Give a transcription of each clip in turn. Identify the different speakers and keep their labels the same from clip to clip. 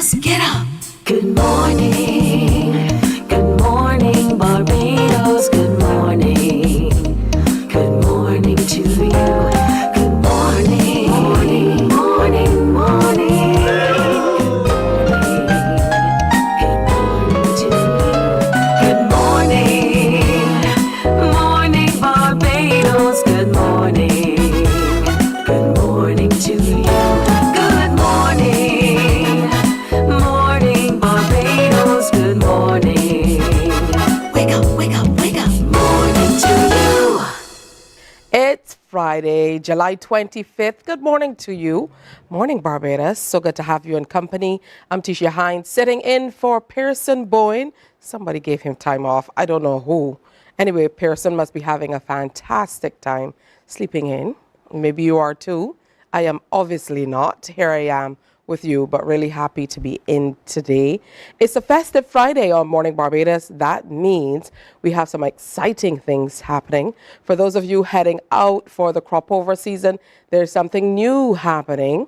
Speaker 1: Barbados, get up. Good morning. Good morning, Barbados. Good morning. Good morning to you. Good morning. Morning, morning, morning. Good morning to you. Good morning. Morning, Barbados. Good morning. Good morning to you. Good morning. Morning, Barbados. Good morning. Wake up, wake up, wake up. Morning to you.
Speaker 2: It's Friday, July 25th. Good morning to you. Morning, Barbados. So good to have you in company. I'm Tisha Hines, sitting in for Pearson Boyne. Somebody gave him time off. I don't know who. Anyway, Pearson must be having a fantastic time sleeping in. Maybe you are too. I am obviously not. Here I am with you, but really happy to be in today. It's a festive Friday on Morning Barbados. That means we have some exciting things happening. For those of you heading out for the Cropover season, there's something new happening.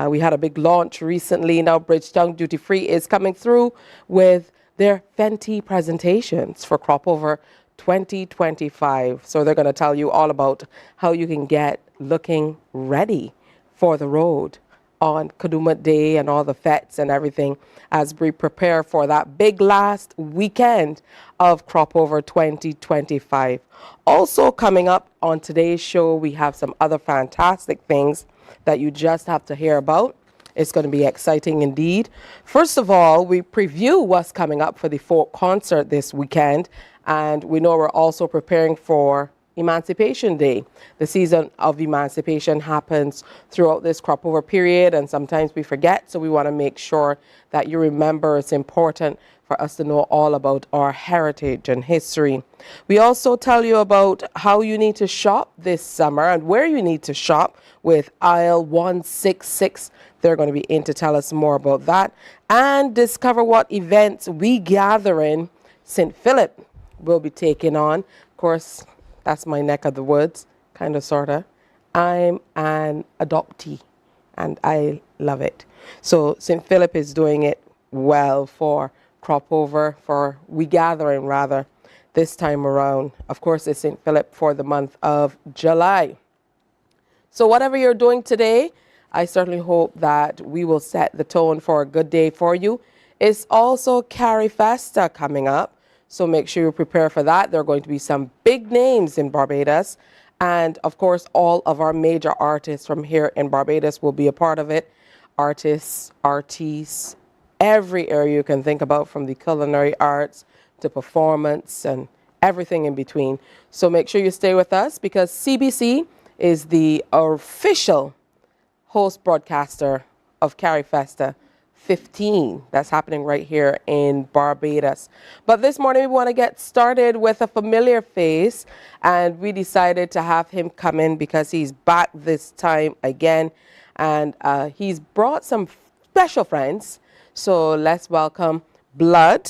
Speaker 2: We had a big launch recently. Now Bridgetown Dutyfree is coming through with their Fenty presentations for Cropover 2025. So they're going to tell you all about how you can get looking ready for the road on Kadooment Day and all the fetes and everything as we prepare for that big last weekend of Cropover 2025. Also coming up on today's show, we have some other fantastic things that you just have to hear about. It's going to be exciting indeed. First of all, we preview what's coming up for the folk concert this weekend, and we know we're also preparing for Emancipation Day. The season of emancipation happens throughout this Cropover period, and sometimes we forget, so we want to make sure that you remember. It's important for us to know all about our heritage and history. We also tell you about how you need to shop this summer and where you need to shop with aisle 166. They're going to be in to tell us more about that, and discover what events we gather in St. Philip will be taking on. Of course, that's my neck of the woods, kind of, sort of. I'm an adoptee, and I love it. So St. Philip is doing it well for Cropover, for We Gathering, rather, this time around. Of course, it's St. Philip for the month of July. So whatever you're doing today, I certainly hope that we will set the tone for a good day for you. It's also Carry Festa coming up, so make sure you prepare for that. There are going to be some big names in Barbados. And of course, all of our major artists from here in Barbados will be a part of it. Artists, every area you can think about, from the culinary arts to performance and everything in between. So make sure you stay with us, because CBC is the official host broadcaster of Carry Festa 15. That's happening right here in Barbados. But this morning we want to get started with a familiar face, and we decided to have him come in because he's back this time again, and he's brought some special friends. So let's welcome Blood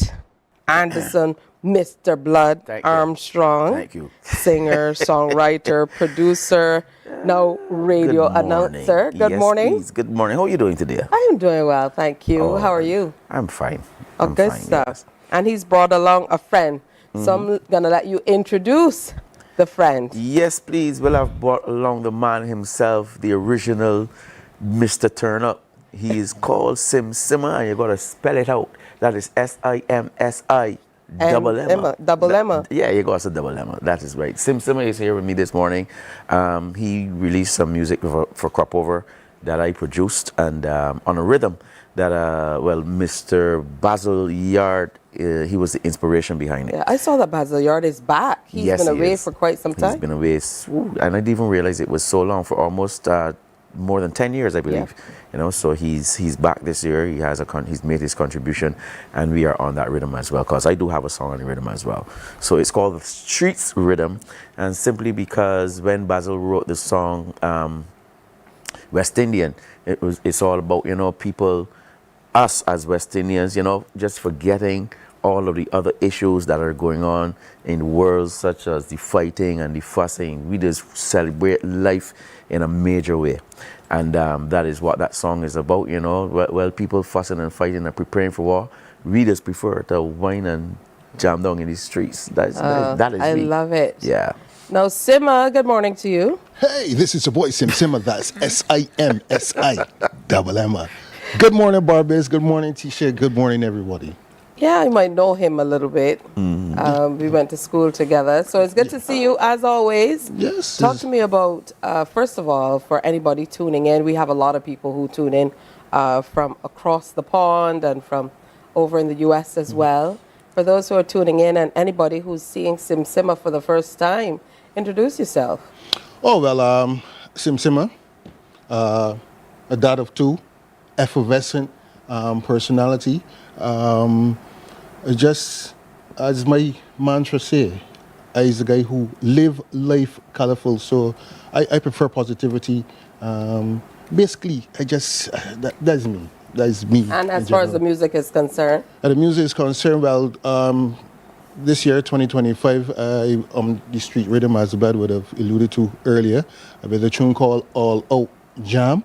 Speaker 2: Anderson, Mr. Blood Armstrong.
Speaker 3: Thank you.
Speaker 2: Singer, songwriter, producer, now radio announcer. Good morning.
Speaker 3: Please. Good morning. How are you doing today?
Speaker 2: I am doing well, thank you.
Speaker 3: Oh,
Speaker 2: how are you?
Speaker 3: I'm fine.
Speaker 2: Oh,
Speaker 3: I'm
Speaker 2: good
Speaker 3: fine,
Speaker 2: stuff.
Speaker 3: yes.
Speaker 2: And he's brought along a friend. So I'm going to let you introduce the friend.
Speaker 3: Yes, please. Well, I've brought along the man himself, the original Mr. Turn Up. He is called Sim Simma, and you got to spell it out. That is S-I-M-S-I. Double Emma.
Speaker 2: Double Emma.
Speaker 3: Yeah, you got us a double Emma. That is right. Sim Simma is here with me this morning. He released some music for Cropover that I produced, and on a rhythm that, Mr. Basil Yard, he was the inspiration behind it.
Speaker 2: Yeah, I saw that Basil Yard is back. He's been away for quite some time.
Speaker 3: He's been away, and I didn't even realize it was so long, for almost more than 10 years, I believe.
Speaker 2: Yeah.
Speaker 3: You know, so he's back this year. He's made his contribution, and we are on that rhythm as well, because I do have a song on the rhythm as well. So it's called the Streets Rhythm, and simply because when Basil wrote the song West Indian, it's all about, people, us as West Indians, just forgetting all of the other issues that are going on in the world, such as the fighting and the fussing. We just celebrate life in a major way. And that is what that song is about, you know. While people fussing and fighting and preparing for war, we just prefer to whine and jam down in the streets. That is
Speaker 2: I
Speaker 3: me.
Speaker 2: love it.
Speaker 3: Yeah.
Speaker 2: Now, Simma, good morning to you.
Speaker 4: Hey, this is your boy Sim Simma. That's SIMSI. Good morning, Barbados. Good morning, Tisha. Good morning, everybody.
Speaker 2: Yeah, you might know him a little bit. We went to school together. So it's good to see you as always.
Speaker 4: Yes.
Speaker 2: Talk to me about, first of all, for anybody tuning in, we have a lot of people who tune in from across the pond and from over in the U.S. as well. For those who are tuning in and anybody who's seeing Sim Simma for the first time, introduce yourself.
Speaker 4: Oh, well, Sim Simma, a dad of two, effervescent personality. Just as my mantra say, I is a guy who live life colorful. So I prefer positivity. Basically, that's me. That is me.
Speaker 2: And as far as the music is concerned?
Speaker 4: The music is concerned, well, this year, 2025, on the street rhythm, as Bud would have alluded to earlier, with a tune called All Out Jam.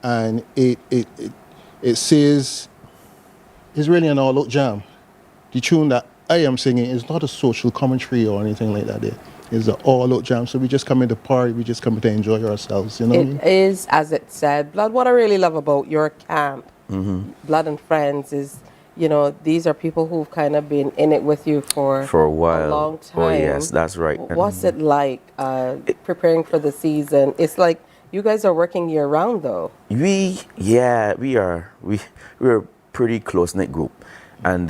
Speaker 4: And it says, it's really an all-out jam. The tune that I am singing is not a social commentary or anything like that. It's an all-out jam. So we just come in to party, we just come to enjoy ourselves, you know what I mean?
Speaker 2: It is, as it said, Blood. What I really love about your camp, Blood and Friends, is, you know, these are people who've kind of been in it with you for
Speaker 3: a while.
Speaker 2: A long time.
Speaker 3: Oh, yes, that's right.
Speaker 2: What's it like preparing for the season? It's like you guys are working year round, though.
Speaker 3: We're a pretty close-knit group. And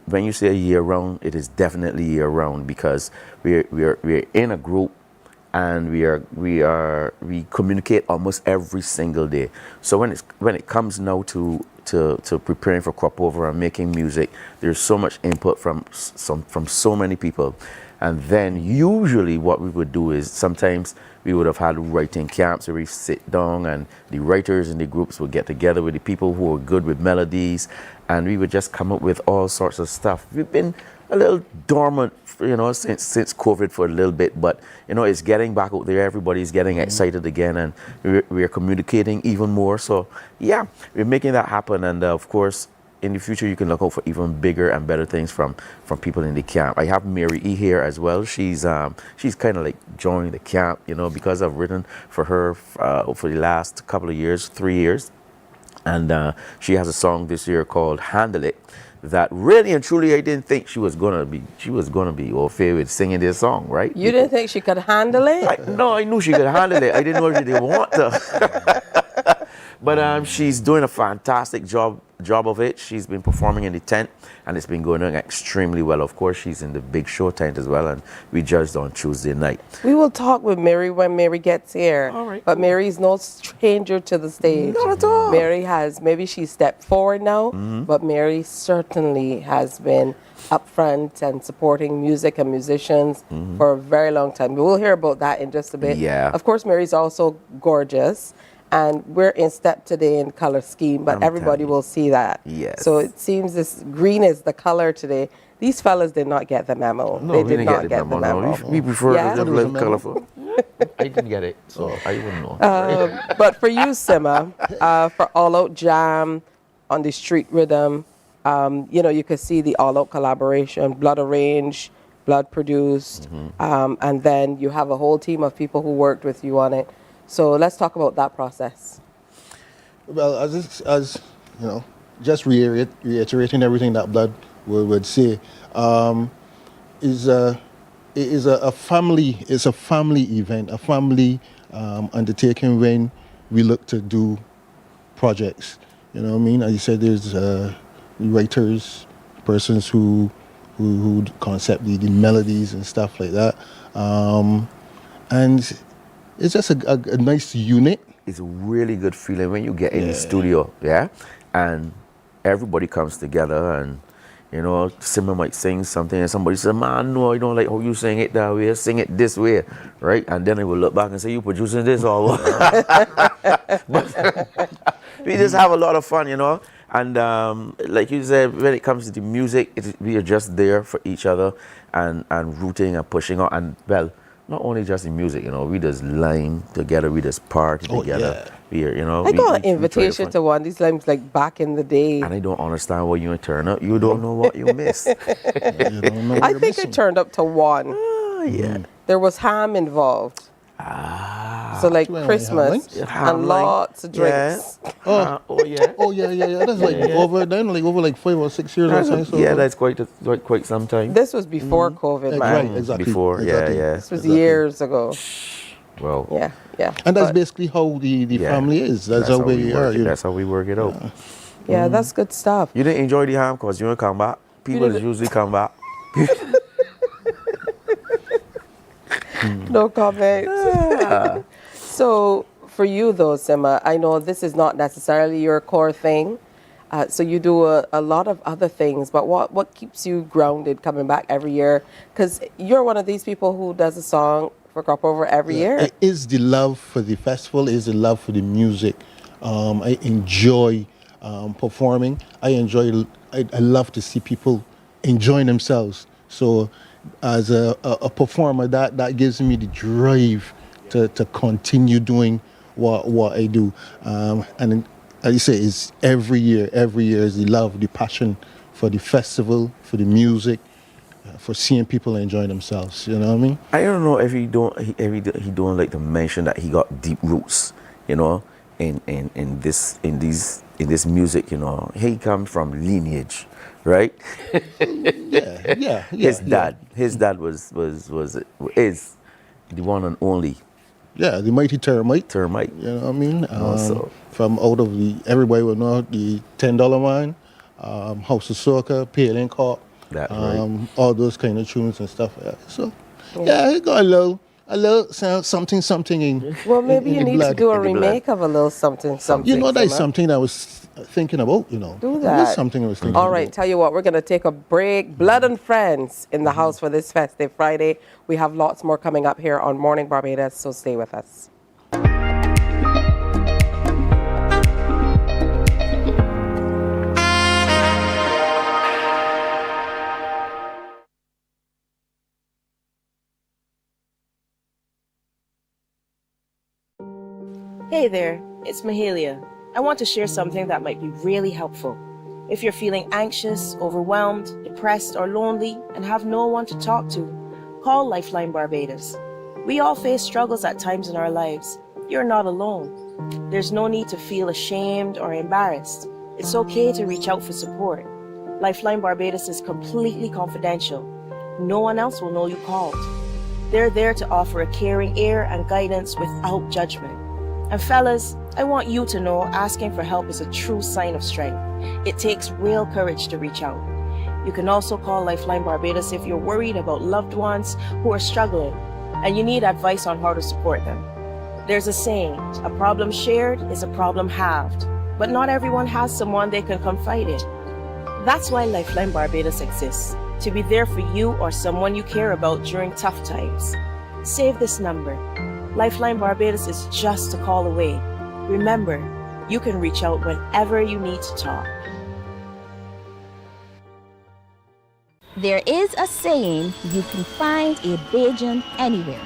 Speaker 3: when you say year round, it is definitely year round, because we're in a group and we communicate almost every single day. So when it comes now to preparing for Cropover and making music, there's so much input from so many people. And then usually what we would do is sometimes we would have had writing camps where we sit down and the writers in the groups would get together with the people who are good with melodies, and we would just come up with all sorts of stuff. We've been a little dormant, you know, since COVID for a little bit, but you know, it's getting back out there. Everybody's getting excited again, and we're communicating even more. So yeah, we're making that happen. And of course, in the future, you can look out for even bigger and better things from people in the camp. I have Mary E here as well. She's kind of like joining the camp, you know, because I've written for her for the last couple of years, 3 years. And she has a song this year called Handle It, that really and truly I didn't think she was gonna be au fait with singing this song, right?
Speaker 2: You didn't think she could handle it?
Speaker 3: No, I knew she could handle it. I didn't know she didn't want to. But she's doing a fantastic job of it. She's been performing in the tent, and it's been going on extremely well. Of course, she's in the big show tent as well, and we judged on Tuesday night.
Speaker 2: We will talk with Mary when Mary gets here.
Speaker 3: All right.
Speaker 2: But Mary's no stranger to the stage.
Speaker 3: Not at all.
Speaker 2: Mary has, maybe she stepped forward now, but Mary certainly has been up front and supporting music and musicians for a very long time. We'll hear about that in just a bit.
Speaker 3: Yeah.
Speaker 2: Of course, Mary's also gorgeous. And we're in step today in color scheme, but everybody will see that.
Speaker 3: Yes.
Speaker 2: So it seems this green is the color today. These fellas did not get the memo.
Speaker 3: No,
Speaker 2: they
Speaker 3: we
Speaker 2: did
Speaker 3: didn't
Speaker 2: not
Speaker 3: get
Speaker 2: get
Speaker 3: the
Speaker 2: the
Speaker 3: memo.
Speaker 2: memo.
Speaker 3: We prefer
Speaker 2: Yeah?
Speaker 3: to live colorful. I didn't get it, so I wouldn't know.
Speaker 2: But for you, Simma, for All Out Jam on the street rhythm, you know, you could see the All Out collaboration, Blood arranged, Blood produced, and then you have a whole team of people who worked with you on it. So let's talk about that process.
Speaker 4: Well, as you know, just reiterating everything that Blood would say, it is a family event, a family undertaking when we look to do projects. You know what I mean? As you said, there's writers, persons who concept the melodies and stuff like that, and it's just a nice unit.
Speaker 3: It's a really good feeling when you get in the studio, yeah, and everybody comes together, and you know, Simma might sing something, and somebody says, "Man, no, I don't like how you sing it that way. Sing it this way," right? And then I will look back and say, "You producing this or what?" But we just have a lot of fun, you know. And like you said, when it comes to the music, we are just there for each other and rooting and pushing on. And well, not only just in music, you know, we just line together, we just party together.
Speaker 4: Yeah.
Speaker 3: We are, you know.
Speaker 2: I got an
Speaker 3: we try to
Speaker 2: invitation
Speaker 3: find-
Speaker 2: to one of these limes like back in the day.
Speaker 3: And I don't understand why you ain't turn up. You don't know what you missed.
Speaker 4: You don't know what
Speaker 2: I
Speaker 4: you're
Speaker 2: think I
Speaker 4: missing.
Speaker 2: turned up to one.
Speaker 3: Oh, yeah.
Speaker 2: There was ham involved.
Speaker 3: Ah.
Speaker 2: So like
Speaker 4: Well,
Speaker 2: Christmas
Speaker 3: ham
Speaker 2: and
Speaker 3: line.
Speaker 2: lots of drinks.
Speaker 3: Yeah.
Speaker 4: Oh.
Speaker 3: Oh, yeah.
Speaker 4: Oh yeah. That's like over like 5 or 6 years or something. So
Speaker 3: Yeah, that's quite some time.
Speaker 2: This was before COVID, man.
Speaker 4: Right, exactly.
Speaker 3: Before,
Speaker 4: exactly.
Speaker 3: yeah.
Speaker 2: This was years ago.
Speaker 3: Well,
Speaker 2: Yeah.
Speaker 4: And that's
Speaker 2: But,
Speaker 4: basically how the
Speaker 3: yeah.
Speaker 4: family is. That's how we are.
Speaker 3: work it.
Speaker 4: You know.
Speaker 3: That's how we work it out.
Speaker 2: yeah, that's good stuff.
Speaker 3: You didn't enjoy the ham because you didn't come back. People
Speaker 2: didn't-
Speaker 3: usually come back.
Speaker 2: No comment. So for you though, Simma, I know this is not necessarily your core thing. So you do a lot of other things, but what keeps you grounded coming back every year? Because you're one of these people who does a song for Cropover every year.
Speaker 4: It is the love for the festival, is the love for the music. I enjoy performing. I love to see people enjoying themselves. So as a performer, that gives me the drive to continue doing what I do. And as you say, it's every year is the love, the passion for the festival, for the music, for seeing people enjoying themselves. You know what I mean?
Speaker 3: I don't know if he don't like to mention that he got deep roots, you know, in this music, you know. He comes from lineage, right?
Speaker 4: Yeah.
Speaker 3: His dad was the one and only
Speaker 4: Yeah, the mighty termite.
Speaker 3: termite.
Speaker 4: You know what I mean?
Speaker 3: Also.
Speaker 4: From out of everybody will know the $10 man, House of Soca, Pale and Corp,
Speaker 3: That right.
Speaker 4: all those kind of tunes and stuff. So, yeah, it got a little something in.
Speaker 2: Well, maybe
Speaker 4: in
Speaker 2: you
Speaker 4: the
Speaker 2: need to
Speaker 4: blood.
Speaker 2: do a
Speaker 3: In the blood.
Speaker 2: remake of a little something.
Speaker 4: You know, that's
Speaker 2: Simma.
Speaker 4: something I was thinking about. You know,
Speaker 2: Do
Speaker 4: That is
Speaker 2: that.
Speaker 4: something I was thinking.
Speaker 2: All right,
Speaker 4: about.
Speaker 2: tell you what, we're going to take a break. Blood and Friends in the house for this festive Friday. We have lots more coming up here on Morning Barbados, so stay with us.
Speaker 5: Hey there, it's Mahalia. I want to share something that might be really helpful. If you're feeling anxious, overwhelmed, depressed, or lonely and have no one to talk to, call Lifeline Barbados. We all face struggles at times in our lives. You're not alone. There's no need to feel ashamed or embarrassed. It's okay to reach out for support. Lifeline Barbados is completely confidential. No one else will know you called. They're there to offer a caring ear and guidance without judgment. And fellas, I want you to know asking for help is a true sign of strength. It takes real courage to reach out. You can also call Lifeline Barbados if you're worried about loved ones who are struggling and you need advice on how to support them. There's a saying, a problem shared is a problem halved, but not everyone has someone they can confide in. That's why Lifeline Barbados exists, to be there for you or someone you care about during tough times. Save this number. Lifeline Barbados is just a call away. Remember, you can reach out whenever you need to talk.
Speaker 6: There is a saying, you can find a Bajan anywhere.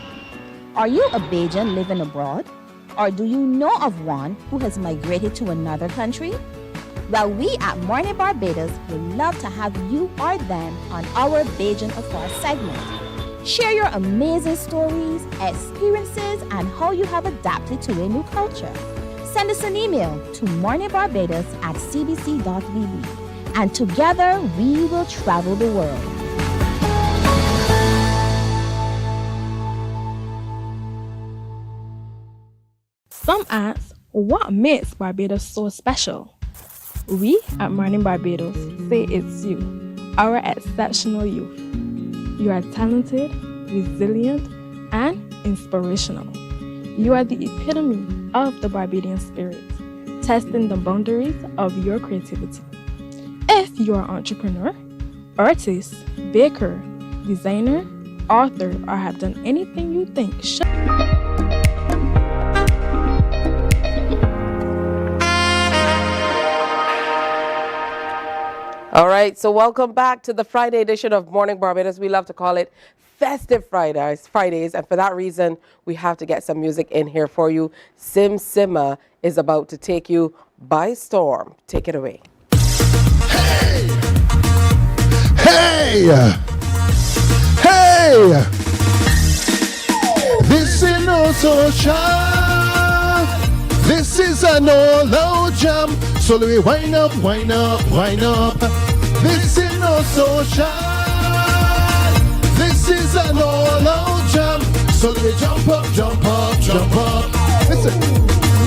Speaker 6: Are you a Bajan living abroad? Or do you know of one who has migrated to another country? Well, we at Mornin Barbados would love to have you or them on our Bajan Affairs segment. Share your amazing stories, experiences, and how you have adapted to a new culture. Send us an email to morninbarbados@cbc.vb, and together we will travel the world.
Speaker 7: Some ask, what makes Barbados so special? We at Mornin Barbados say it's you, our exceptional youth. You are talented, resilient, and inspirational. You are the epitome of the Barbadian spirit, testing the boundaries of your creativity. If you are an entrepreneur, artist, baker, designer, author, or have done anything you think should
Speaker 2: All right, so welcome back to the Friday edition of Morning Barbados. We love to call it Festive Fridays, and for that reason, we have to get some music in here for you. Sim Simma is about to take you by storm. Take it away.
Speaker 4: Hey! Hey! Hey! This is no social. This is an all-out jam. So let me wind up, wind up, wind up. This is no social. This is an all-out jam. So let me jump up, jump up, jump up. Listen,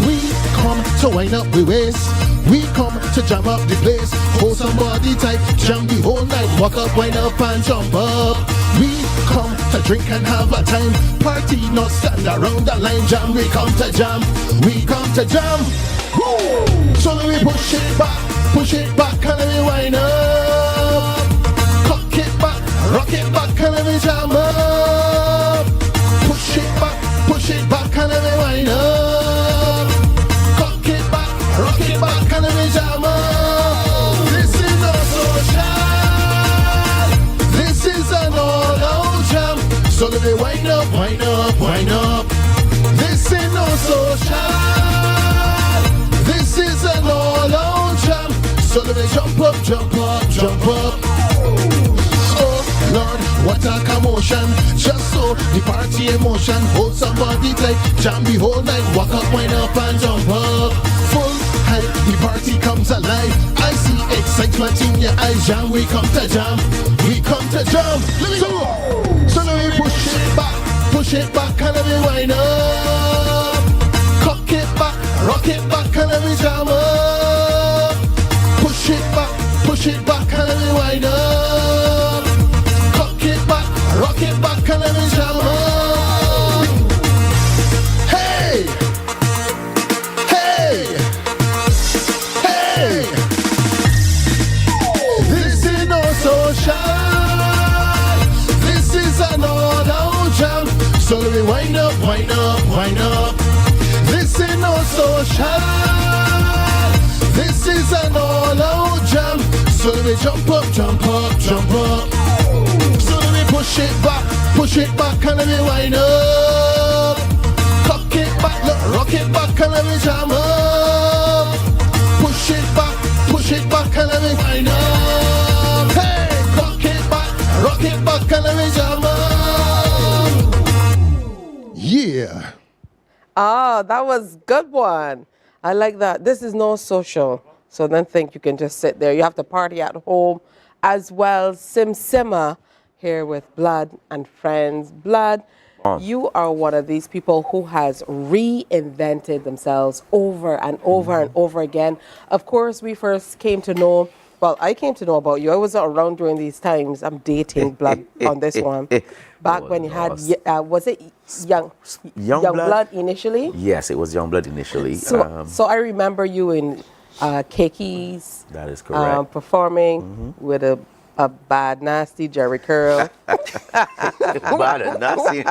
Speaker 4: we come to wind up the waist. We come to jam up the place. Hold somebody tight, jam the whole night. Walk up, wind up and jump up. We come to drink and have a time. Party, not stand around the line. Jam, we come to jam. We come to jam. Woo! So let me push it back, and let me wind up. Cock it back, rock it back, and let me jam up. Push it back, and let me wind up. Cock it back, rock it back, and let me jam up. This is no social. This is an all-out jam. So let me wind up, wind up, wind up. This is no social. This is an all-out jam. So let me jump up, jump up, jump up. Oh Lord, what a commotion. Just so the party emotion. Hold somebody tight, jam the whole night. Walk up, wind up and jump up. Full hype, the party comes alive. I see excitement in your eyes. Jam, we come to jam. We come to jam. So let me push it back, and let me wind up. Cock it back, rock it back, and let me jam up. Push it back, and let me wind up. Cock it back, rock it back, and let me jam up. Hey! Hey! Hey! This is no social. This is an all-out jam. So let me wind up, wind up, wind up. This is no social. This is an all-out jam. So let me jump up, jump up, jump up. So let me push it back, and let me wind up. Cock it back, look, rock it back, and let me jam up. Push it back, and let me wind up. Hey, cock it back, rock it back, and let me jam up. Yeah.
Speaker 2: Ah, that was good one. I like that. This is no social. So don't think you can just sit there. You have to party at home as well. Sim Simma here with Blood and Friends. Blood, you are one of these people who has reinvented themselves over and over and over again. Of course, we first came to know, well, I came to know about you. I wasn't around during these times. I'm dating Blood on this one. Back when you had, was it Young Blood initially?
Speaker 3: Yes, it was Young Blood initially.
Speaker 2: So I remember you in Keki's.
Speaker 3: That is correct.
Speaker 2: Performing with a bad, nasty Jerry curl.
Speaker 3: Bad and nasty.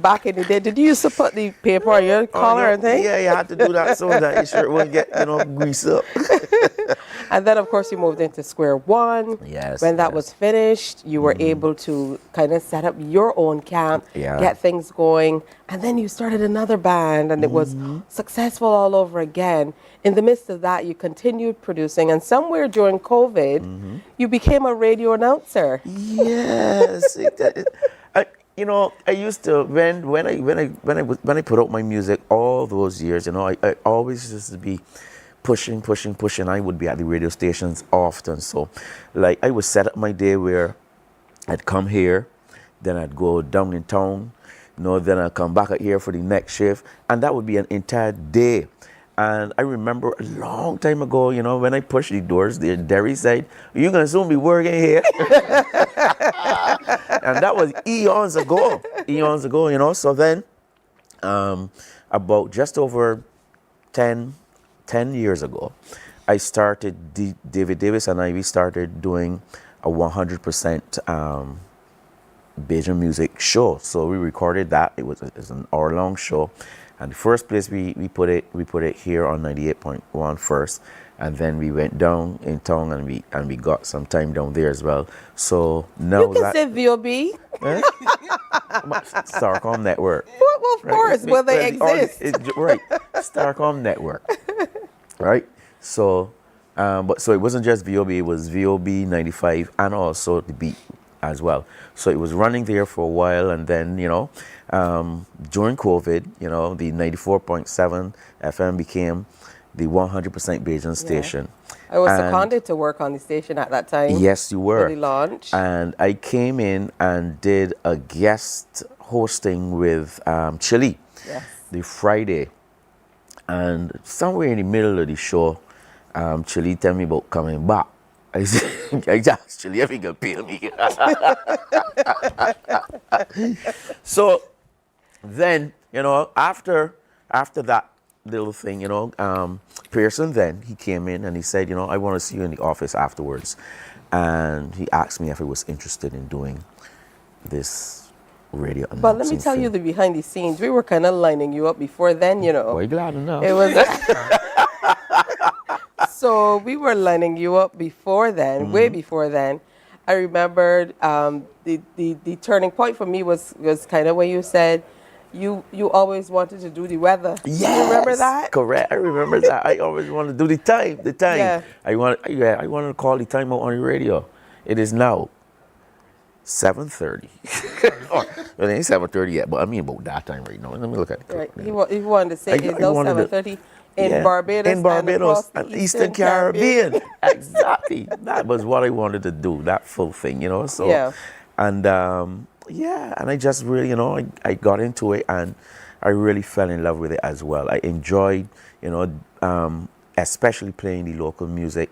Speaker 2: Back in the day, did you used to put the paper on your collar and things?
Speaker 3: Yeah, you had to do that so that your shirt wouldn't get, greased up.
Speaker 2: And then, of course, you moved into Square One.
Speaker 3: Yes.
Speaker 2: When that was finished, you were able to kind of set up your own camp, get things going. And then you started another band, and it was successful all over again. In the midst of that, you continued producing. And somewhere during COVID, you became a radio announcer.
Speaker 3: Yes. I used to when I put out my music all those years, I always used to be pushing. I would be at the radio stations often. So, like, I would set up my day where I'd come here, then I'd go down in town, then I'd come back out here for the next shift, and that would be an entire day. And I remember a long time ago, when I pushed the doors, Derry said, "You're going to soon be working here." And that was eons ago, So then, about just over 10 years ago, I started, David Davis and we started doing a 100% Bajan music show. So we recorded that. It was an hour-long show. And the first place we put it here on 98.1 first. and then we went down in town and we got some time down there as well. So now
Speaker 2: You can
Speaker 3: that
Speaker 2: say VOB.
Speaker 3: Starcom Network.
Speaker 2: Well, of course, will they exist?
Speaker 3: Right, Starcom Network. Right, so so it wasn't just VOB, it was VOB 95 and also the Beat as well. So it was running there for a while, and then during COVID, the 94.7 FM became the 100% Bajan station.
Speaker 2: I was
Speaker 3: And
Speaker 2: seconded to work on the station at that time.
Speaker 3: yes, you were.
Speaker 2: For the launch.
Speaker 3: And I came in and did a guest hosting with Chile
Speaker 2: Yes.
Speaker 3: the Friday. And somewhere in the middle of the show, Chile tell me about coming back. I said, I asked Chile if he could pay me. So then, after that little thing, Pearson then, he came in and he said, I want to see you in the office afterwards. And he asked me if I was interested in doing this radio announcing
Speaker 2: But let me tell you
Speaker 3: thing.
Speaker 2: the behind the scenes. We were kind of lining you up before then,
Speaker 3: Boy, glad enough.
Speaker 2: It was so we were lining you up before then, way before then. I remembered the turning point for me was kind of when you said you always wanted to do the weather.
Speaker 3: Yes,
Speaker 2: You remember that?
Speaker 3: Correct. I remember that. I always wanted to do the time.
Speaker 2: Yeah.
Speaker 3: I wanted to call the time out on the radio. It is now 7:30. Well, it ain't 7:30 yet, but I mean about that time right now. Let me look at it.
Speaker 2: Right. He wanted to say it's now
Speaker 3: wanted to-
Speaker 2: 7:30 in Barbados.
Speaker 3: In Barbados
Speaker 2: and across the
Speaker 3: Eastern Caribbean. Exactly. That was what I wanted to do, that full thing, So,
Speaker 2: Yeah.
Speaker 3: And, and I just really, I got into it and I really fell in love with it as well. I enjoyed, especially playing the local music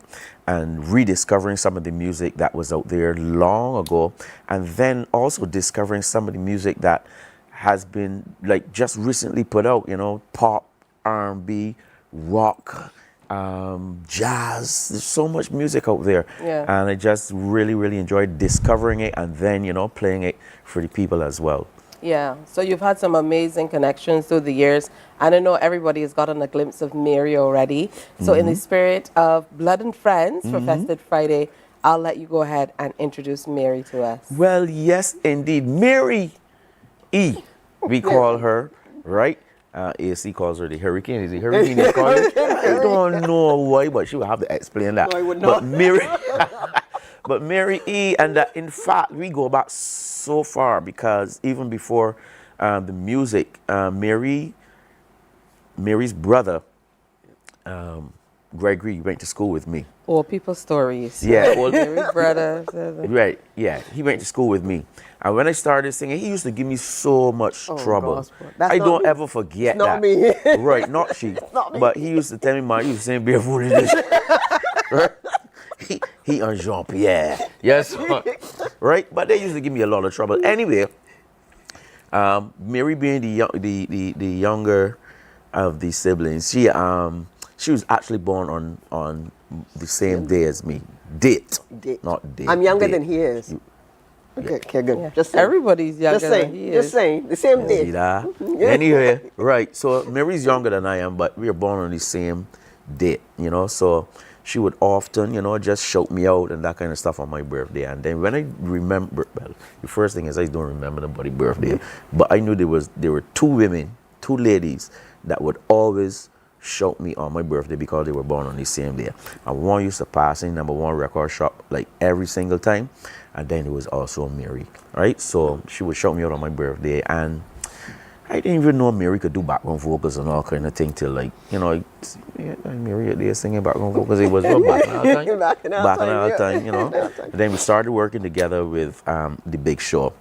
Speaker 3: and rediscovering some of the music that was out there long ago, and then also discovering some of the music that has been like just recently put out, pop, R&B, rock, jazz. There's so much music out there.
Speaker 2: Yeah.
Speaker 3: And I just really, really enjoyed discovering it and then, playing it for the people as well.
Speaker 2: Yeah, so you've had some amazing connections through the years, and I know everybody has gotten a glimpse of Mary already. So in the spirit of Blood and Friends for Festive Friday, I'll let you go ahead and introduce Mary to us.
Speaker 3: Well, yes, indeed. Mary E, we call her, right? AC calls her the Hurricane. Is it Hurricane is called? I don't know why, but she will have to explain that.
Speaker 2: No, I would not.
Speaker 3: But Mary E, and in fact, we go back so far because even before the music, Mary's brother, Gregory, went to school with me.
Speaker 2: Old people stories.
Speaker 3: Yeah, well,
Speaker 2: Mary's brother.
Speaker 3: right, yeah, he went to school with me. And when I started singing, he used to give me so much trouble.
Speaker 8: gospel. That's
Speaker 3: I
Speaker 8: not
Speaker 3: don't
Speaker 8: me.
Speaker 3: ever forget
Speaker 8: Not
Speaker 3: that.
Speaker 8: me.
Speaker 3: Right, not she.
Speaker 8: Not me.
Speaker 3: But he used to tell me, "Man, you used to sing barefoot in this." Right? He and Jean-Pierre. Yes. Right? But they used to give me a lot of trouble. Anyway, Mary being the younger of the siblings, she was actually born on the same day as me. Date. Not date.
Speaker 8: I'm younger
Speaker 3: date.
Speaker 8: than he is. Okay, good.
Speaker 2: Yeah.
Speaker 8: Just saying.
Speaker 2: Everybody's younger
Speaker 8: Just saying.
Speaker 2: than he
Speaker 8: Just
Speaker 2: is.
Speaker 8: saying. The same
Speaker 3: See
Speaker 8: day.
Speaker 3: that? Anyway, right. So Mary's younger than I am, but we were born on the same date, So she would often, just shout me out and that kind of stuff on my birthday. And then when I remember, well, the first thing is I don't remember nobody's birthday, but I knew there were two ladies that would always shout me on my birthday because they were born on the same day. And one used to pass in #1 record shop like every single time. And then it was also Mary, right? So she would shout me out on my birthday, and I didn't even know Mary could do background vocals and all kind of thing till like, Mary out there singing background vocals. It was Bakanal Time.
Speaker 8: Bakanal
Speaker 3: Time, And then we started working together with The Big Show.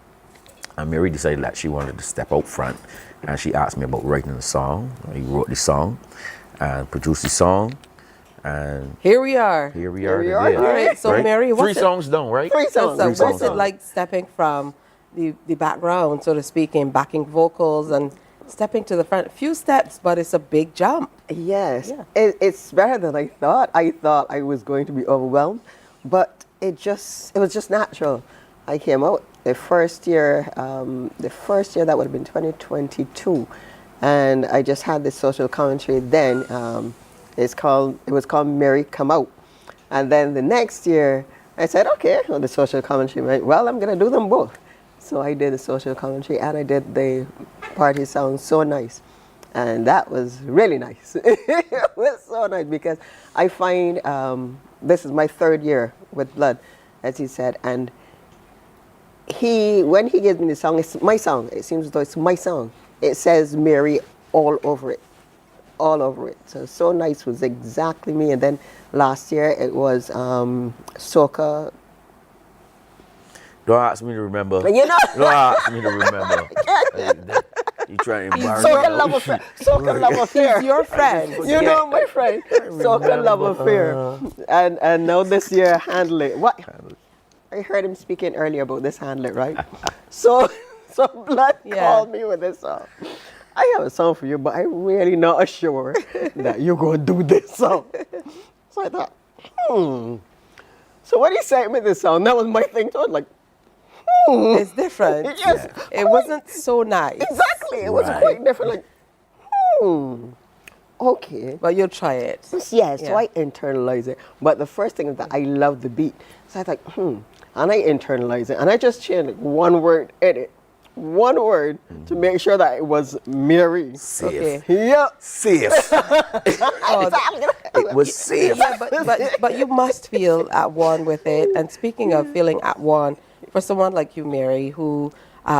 Speaker 3: And Mary decided that she wanted to step out front, and she asked me about writing a song. I wrote the song and produced the song. And
Speaker 2: Here we are.
Speaker 3: here we are
Speaker 8: we
Speaker 3: today.
Speaker 8: are.
Speaker 2: All right, so
Speaker 3: right?
Speaker 2: Mary,
Speaker 3: 3 songs done, right?
Speaker 8: 3
Speaker 2: So,
Speaker 8: songs.
Speaker 2: what's it like stepping from the background, so to speak, in backing vocals and stepping to the front? Few steps, but it's a big jump.
Speaker 8: Yes.
Speaker 2: Yeah.
Speaker 8: It's better than I thought. I thought I was going to be overwhelmed, but it was just natural. I came out the first year that would have been 2022, and I just had this social commentary then. It was called Mary Come Out. And then the next year, I said, okay, well, the social commentary, right? Well, I'm going to do them both. So I did the social commentary and I did the party sound So Nice. And that was really nice. It was so nice because I find this is my 3rd year with Blood, as he said. And when he gives me the song, it's my song. It seems as though it's my song. It says Mary all over it. All over it. So Nice was exactly me. And then last year it was Soca.
Speaker 3: Don't ask me to remember.
Speaker 8: You know?
Speaker 3: Don't ask me to remember. You trying to embarrass
Speaker 8: Soca Love Affair. Soca Love Affair.
Speaker 2: He's your friend.
Speaker 8: You know my friend. Soca Love Affair. And now this year, Handle It. What? I heard him speaking earlier about this Handle It, right? so Blood called me with this song. I have a song for you, but I'm really not sure that you're going to do this song. So I thought, So when he sent me this song, that was my thing too. Like,
Speaker 2: It's different.
Speaker 8: Yes.
Speaker 2: It wasn't so nice.
Speaker 8: Exactly. It was quite different. Like, okay.
Speaker 2: But you'll try it.
Speaker 8: Yeah, so I internalize it. But the first thing is that I love the beat. So I thought, and I internalize it. And I just changed like one word in it. One word to make sure that it was Mary.
Speaker 3: Safe.
Speaker 2: Okay.
Speaker 8: Yep.
Speaker 3: Safe. It was safe.
Speaker 2: Yeah, but you must feel at one with it. And speaking of feeling at one, for someone like you, Mary, who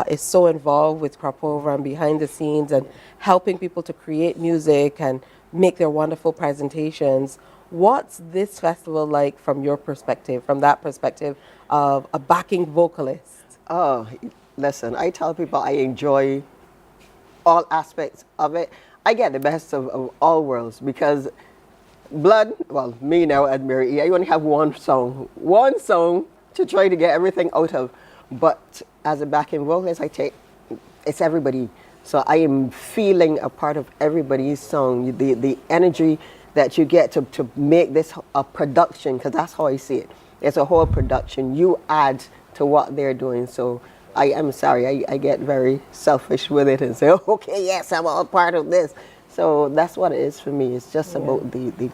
Speaker 2: is so involved with Cropover and behind the scenes and helping people to create music and make their wonderful presentations, what's this festival like from your perspective, from that perspective of a backing vocalist?
Speaker 8: Oh, listen, I tell people I enjoy all aspects of it. I get the best of all worlds because Blood, well, me now at Mary E, I only have one song to try to get everything out of. But as a backing vocalist, it's everybody. So I am feeling a part of everybody's song, the energy that you get to make this a production, because that's how I see it. It's a whole production. You add to what they're doing. So I am sorry, I get very selfish with it and say, okay, yes, I'm all part of this. So that's what it is for me. It's just about the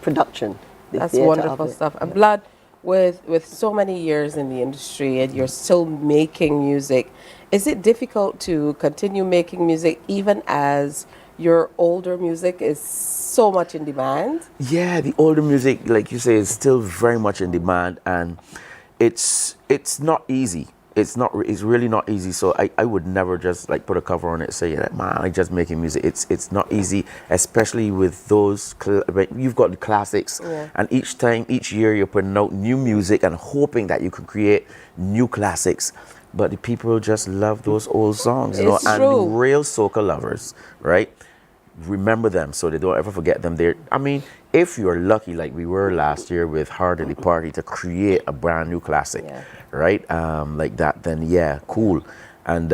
Speaker 8: production.
Speaker 2: That's wonderful stuff. And Blood, with so many years in the industry and you're still making music, is it difficult to continue making music even as your older music is so much in demand?
Speaker 3: Yeah, the older music, like you say, is still very much in demand, and it's not easy. It's really not easy. So I would never just like put a cover on it and say, man, I'm just making music. It's not easy, especially with those, you've got the classics, and each year you're putting out new music and hoping that you can create new classics. But the people just love those old songs, you know, and the real soca lovers, right? Remember them so they don't ever forget them. I mean, if you're lucky, like we were last year with Hard at the Party, to create a brand new classic, right? Like that, then yeah, cool. And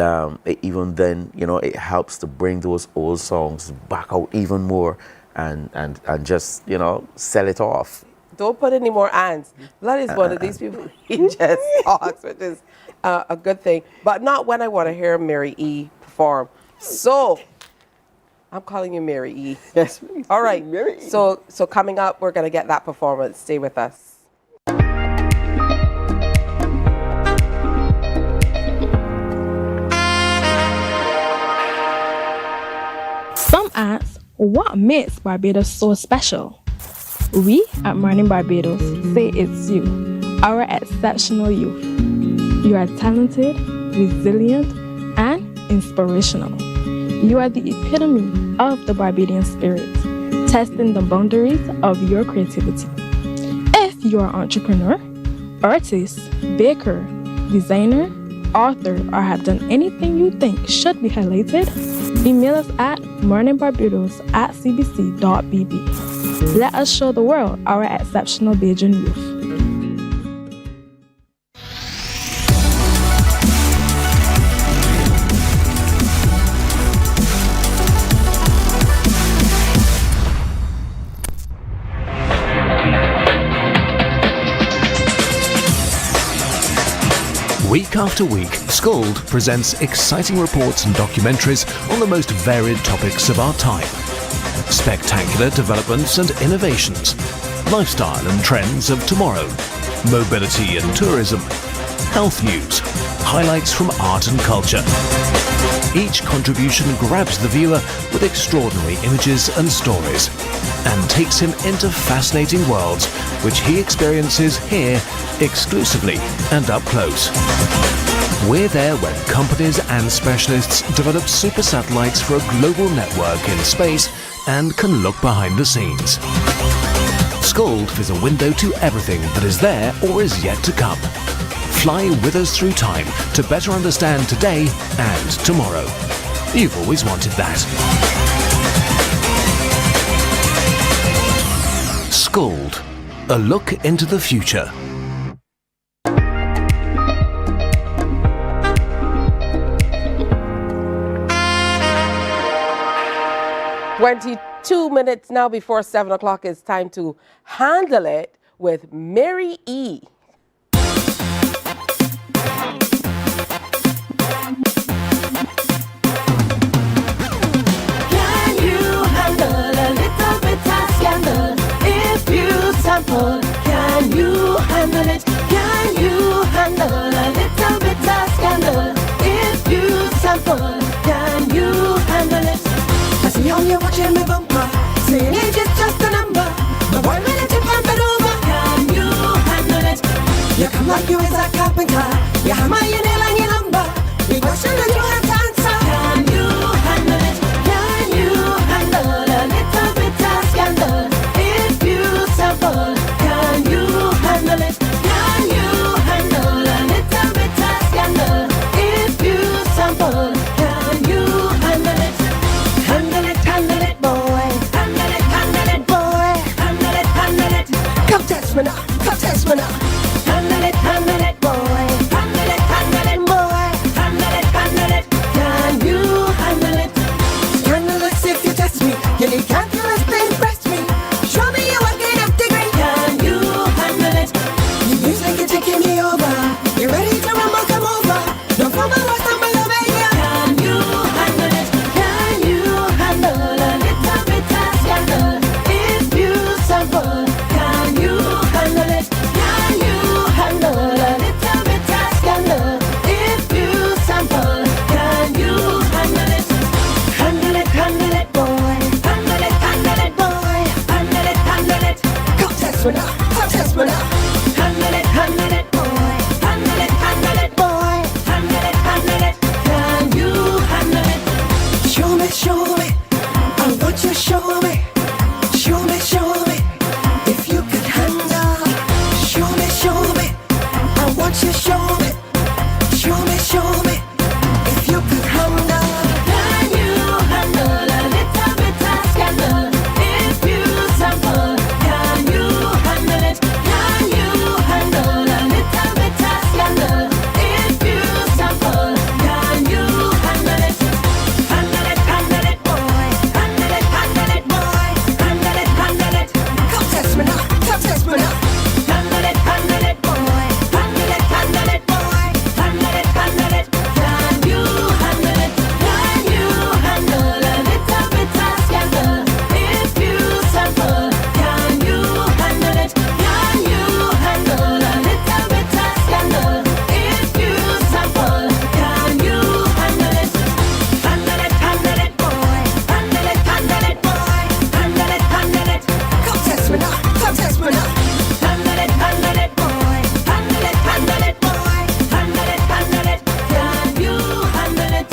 Speaker 3: even then, you know, it helps to bring those old songs back out even more and just, you know, sell it off.
Speaker 2: Don't put any more ands. Blood is one of these people, he just talks, which is a good thing. But not when I want to hear Mary E perform. So I'm calling you Mary E.
Speaker 8: Yes.
Speaker 2: All right.
Speaker 8: Mary E.
Speaker 2: So coming up, we're going to get that performance. Stay with us.
Speaker 7: Some ask, what makes Barbados so special? We at Mornin Barbados say it's you, our exceptional youth. You are talented, resilient, and inspirational. You are the epitome of the Barbadian spirit, testing the boundaries of your creativity. If you are an entrepreneur, artist, baker, designer, author, or have done anything you think should be highlighted, email us at morninbarbados@cbc.bb. Let us show the world our exceptional Bajan youth.
Speaker 9: Week after week, Skold presents exciting reports and documentaries on the most varied topics of our time. spectacular developments and innovations, lifestyle and trends of tomorrow, mobility and tourism, health news, highlights from art and culture. Each contribution grabs the viewer with extraordinary images and stories and takes him into fascinating worlds which he experiences here exclusively and up close. We're there when companies and specialists develop super satellites for a global network in space and can look behind the scenes. Skold is a window to everything that is there or is yet to come. Fly with us through time to better understand today and tomorrow. You've always wanted that. Skold, a look into the future.
Speaker 2: 22 minutes now before 7 o'clock. It's time to handle it with Mary E.
Speaker 1: Can you handle a little bit of scandal? If you sample, can you handle it? Can you handle a little bit of scandal? If you sample, can you handle it? I see how you're watching me bumper, saying age is just a number. The boy made it and it over. Can you handle it? You come like you is a carpenter. You hammer your nail and your lumber. Big question that you have to answer. Can you handle it? Can you handle a little bit of scandal? If you sample, can you handle it? Can you handle a little bit of scandal? If you sample, can you handle it? Handle it, boy. Handle it, boy. Handle it. Come test me now, Handle it, boy. Handle it, boy. Handle it. Can you handle it? Scandalous if you test me. You need calculus to impress me. Show me you working up degree. Can you handle it? You lose like you're taking me over. You're ready to rumble, come over. No fumble or stumble over here. Can you handle it? Can you handle a little bit of scandal? If you sample, can you handle it? Can you handle a little bit of scandal? If you sample, can you handle it? Handle it, boy. Handle it, boy. Handle it. Come test me now. Handle it, boy. Handle it, boy. Handle it. Can you handle it? Show me. I want you to show me. Show me. If you can handle. Show me. I want you to show me. Show me. If you can handle. Can you handle a little bit of scandal? If you sample, can you handle it? Can you handle a little bit of scandal? If you sample, can you handle it? Handle it, boy. Handle it, boy. Handle it. Come test me now. Handle it, boy. Handle it, boy. Handle it. Can you handle it? Can you handle a little bit of scandal? If you sample, can you handle it? Can you handle a little bit of scandal? If you sample, can you handle it? Handle it, boy. Handle it, boy. Handle it. Come test me now. Handle it, boy. Handle it, boy. Handle it. Can you handle it?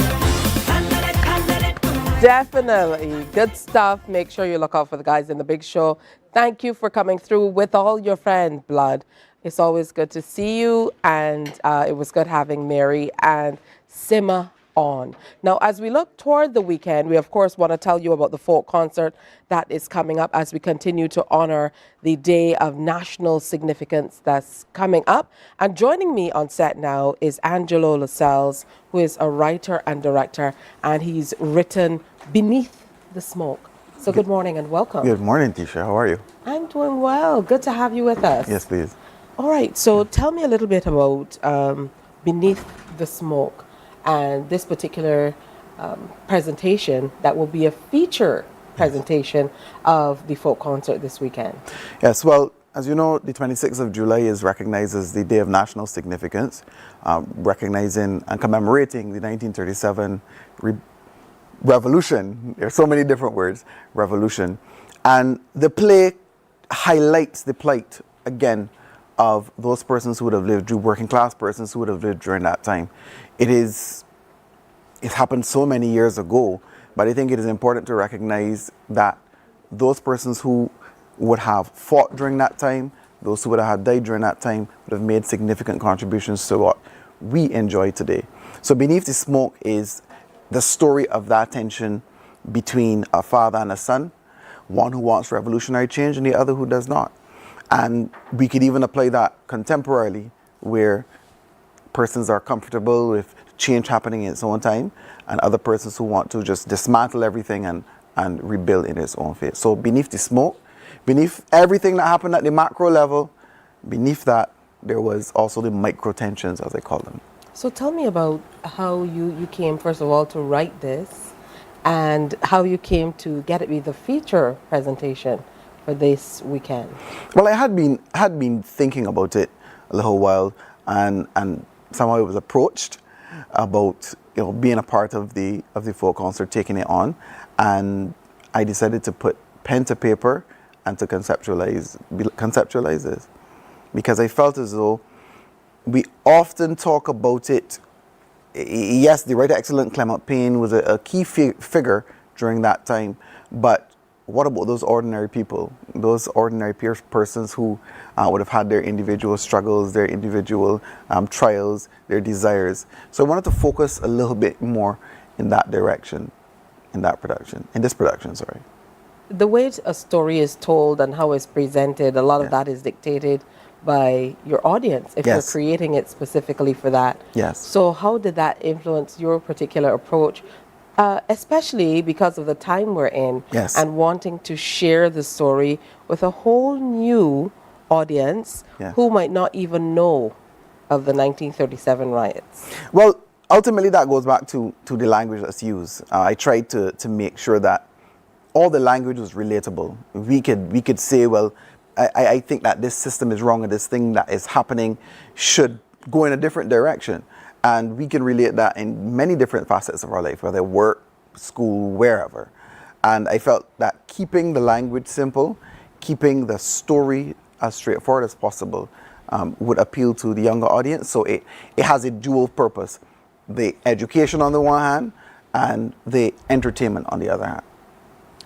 Speaker 1: Handle it, boy.
Speaker 2: Definitely. Good stuff. Make sure you look out for the guys in the big show. Thank you for coming through with all your friend, Blood. It's always good to see you, and it was good having Mary and Simma on. Now, as we look toward the weekend, we of course want to tell you about the folk concert that is coming up as we continue to honor the day of national significance that's coming up. And joining me on set now is Angelo Lascelles, who is a writer and director, and he's written Beneath the Smoke. So good morning and welcome.
Speaker 10: Good morning, Tisha. How are you?
Speaker 2: I'm doing well. Good to have you with us.
Speaker 10: Yes, please.
Speaker 2: All right, so tell me a little bit about Beneath the Smoke and this particular presentation that will be a feature presentation of the folk concert this weekend?
Speaker 10: Yes, well, as you know, the 26th of July is recognized as the Day of National Significance, recognizing and commemorating the 1937 revolution. There are so many different words, revolution. And the play highlights the plight, again, of those persons who would have lived, working class persons who would have lived during that time. It happened so many years ago, but I think it is important to recognize that those persons who would have fought during that time, those who would have died during that time, would have made significant contributions to what we enjoy today. So Beneath the Smoke is the story of that tension between a father and a son, one who wants revolutionary change and the other who does not. And we could even apply that contemporarily, where persons are comfortable with change happening in its own time, and other persons who want to just dismantle everything and rebuild in its own fate. So Beneath the Smoke, beneath everything that happened at the macro level, beneath that, there was also the micro tensions, as I call them.
Speaker 2: So tell me about how you came, first of all, to write this, and how you came to get it be the feature presentation for this weekend.
Speaker 10: Well, I had been thinking about it a little while, and somehow I was approached about being a part of the folk concert, taking it on, and I decided to put pen to paper and to conceptualize this, because I felt as though we often talk about it. Yes, the writer excellent Clement Payne was a key figure during that time, but what about those ordinary people, those ordinary persons who would have had their individual struggles, their individual trials, their desires? So I wanted to focus a little bit more in that direction, in this production, sorry.
Speaker 2: The way a story is told and how it's presented, a lot of that is dictated by your audience, if you're creating it specifically for that.
Speaker 10: Yes.
Speaker 2: So how did that influence your particular approach, especially because of the time we're in, and wanting to share the story with a whole new audience who might not even know of the 1937 riots?
Speaker 10: Well, ultimately that goes back to the language that's used. I tried to make sure that all the language was relatable. We could say, well, I think that this system is wrong and this thing that is happening should go in a different direction. And we can relate that in many different facets of our life, whether work, school, wherever. And I felt that keeping the language simple, keeping the story as straightforward as possible would appeal to the younger audience. So it has a dual purpose: the education on the one hand and the entertainment on the other hand.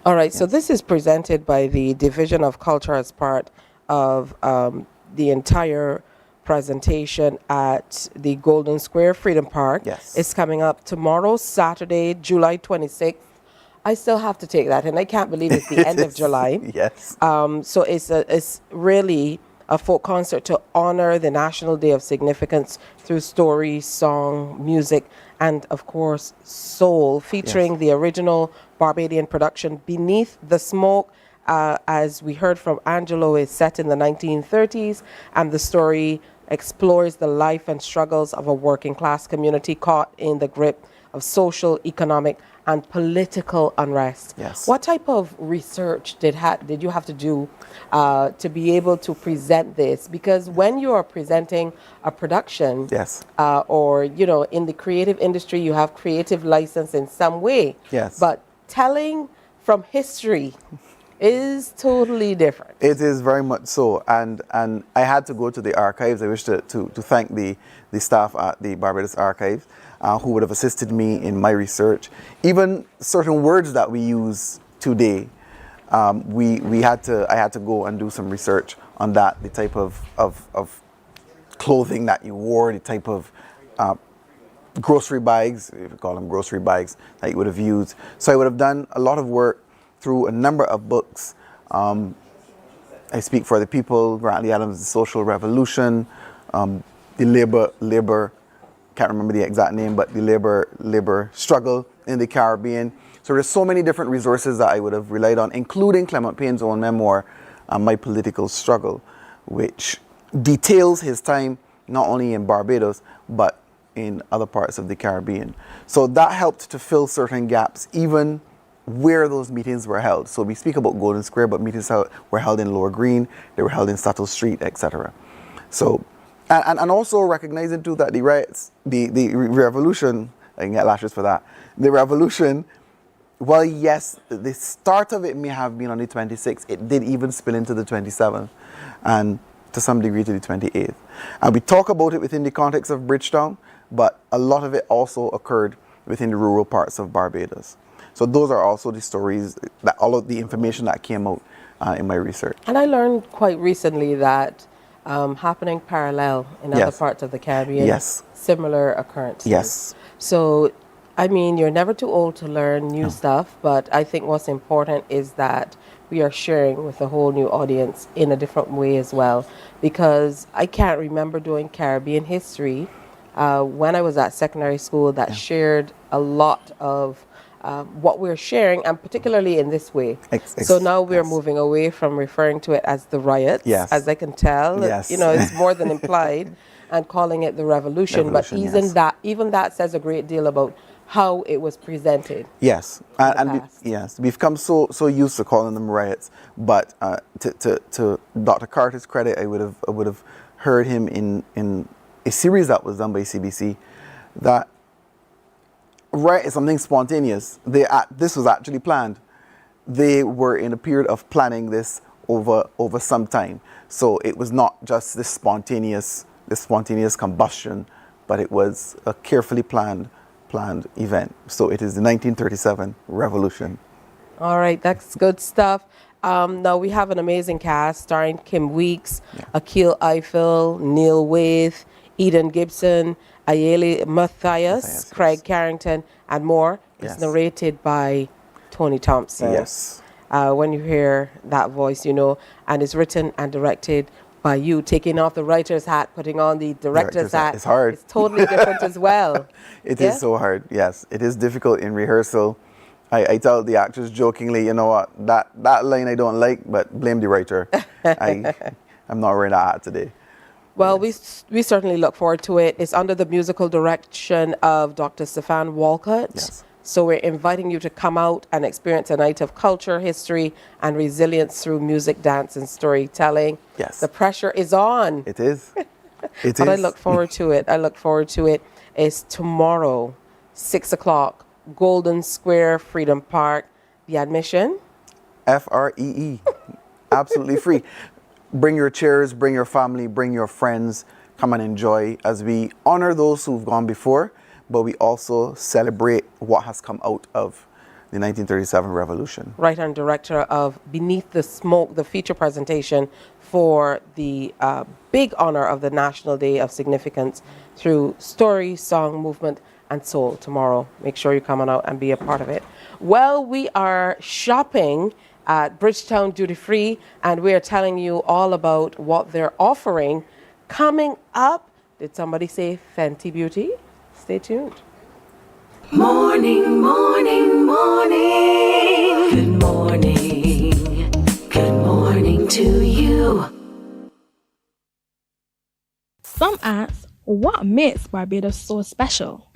Speaker 2: All right, so this is presented by the Division of Culture as part of the entire presentation at the Golden Square Freedom Park.
Speaker 10: Yes.
Speaker 2: It's coming up tomorrow, Saturday, July 26th. I still have to take that, and I can't believe it's the end of July.
Speaker 10: Yes.
Speaker 2: So it's really a folk concert to honor the National Day of Significance through story, song, music, and of course, soul, featuring the original Barbadian production Beneath the Smoke. As we heard from Angelo, is set in the 1930s, and the story explores the life and struggles of a working class community caught in the grip of social, economic, and political unrest.
Speaker 10: Yes.
Speaker 2: What type of research did you have to do to be able to present this? Because when you are presenting a production, or in the creative industry, you have creative license in some way.
Speaker 10: Yes.
Speaker 2: But telling from history is totally different.
Speaker 10: It is very much so, and I had to go to the archives. I wish to thank the staff at the Barbados Archives who would have assisted me in my research. Even certain words that we use today, I had to go and do some research on that, the type of clothing that you wore, the type of grocery bags, if you call them grocery bags, that you would have used. So I would have done a lot of work through a number of books. I Speak for the People, Grant Lee Adams' The Social Revolution, the labor, can't remember the exact name, but the labor struggle in the Caribbean. So there's so many different resources that I would have relied on, including Clement Payne's own memoir, My Political Struggle, which details his time not only in Barbados, but in other parts of the Caribbean. So that helped to fill certain gaps, even where those meetings were held. So we speak about Golden Square, but meetings were held in Lower Green, they were held in Sattle Street, etc. So, and also recognizing too that the riots, the revolution, I can get lashes for that, the revolution, well, yes, the start of it may have been on the 26th, it did even spill into the 27th, and to some degree to the 28th. And we talk about it within the context of Bridgetown, but a lot of it also occurred within the rural parts of Barbados. So those are also the stories, that all of the information that came out in my research.
Speaker 2: And I learned quite recently that happening parallel in other parts of the Caribbean, similar occurrences.
Speaker 10: Yes.
Speaker 2: So, I mean, you're never too old to learn new stuff, but I think what's important is that we are sharing with a whole new audience in a different way as well. Because I can't remember doing Caribbean history when I was at secondary school that shared a lot of what we're sharing, and particularly in this way. So now we're moving away from referring to it as the riots, as I can tell. You know, it's more than implied, and calling it the revolution. But even that says a great deal about how it was presented.
Speaker 10: Yes, and we've come so used to calling them riots. But to Dr. Carter's credit, I would have heard him in a series that was done by CBC that riot is something spontaneous. This was actually planned. They were in a period of planning this over some time. So it was not just this spontaneous combustion, but it was a carefully planned event. So it is the 1937 revolution.
Speaker 2: All right, that's good stuff. Now we have an amazing cast starring Kim Weeks, Akil Eiffel, Neil Waith, Eden Gibson, Ayeli Matthias, Craig Carrington, and more. It's narrated by Tony Thompson.
Speaker 10: Yes.
Speaker 2: When you hear that voice, you know, and it's written and directed by you, taking off the writer's hat, putting on the director's hat.
Speaker 10: It's hard.
Speaker 2: It's totally different as well.
Speaker 10: It is so hard, yes. It is difficult in rehearsal. I tell the actors jokingly, you know what, that line I don't like, but blame the writer. I'm not wearing that hat today.
Speaker 2: Well, we certainly look forward to it. It's under the musical direction of Dr. Stefan Walcott.
Speaker 10: Yes.
Speaker 2: So we're inviting you to come out and experience a night of culture, history, and resilience through music, dance, and storytelling.
Speaker 10: Yes.
Speaker 2: The pressure is on.
Speaker 10: It is.
Speaker 2: But I look forward to it. I look forward to it. It's tomorrow, 6 o'clock, Golden Square, Freedom Park. The admission?
Speaker 10: FREE. Absolutely free. Bring your chairs, bring your family, bring your friends. Come and enjoy as we honor those who've gone before, but we also celebrate what has come out of the 1937 revolution.
Speaker 2: Writer and director of Beneath the Smoke, the feature presentation for the big honor of the National Day of Significance through story, song, movement, and soul tomorrow. Make sure you come on out and be a part of it. Well, we are shopping at Bridgetown Dutyfree, and we are telling you all about what they're offering coming up. Did somebody say Fenty Beauty? Stay tuned.
Speaker 1: Morning, morning, morning. Good morning. Good morning to you.
Speaker 7: Some ask, what makes Barbados so special?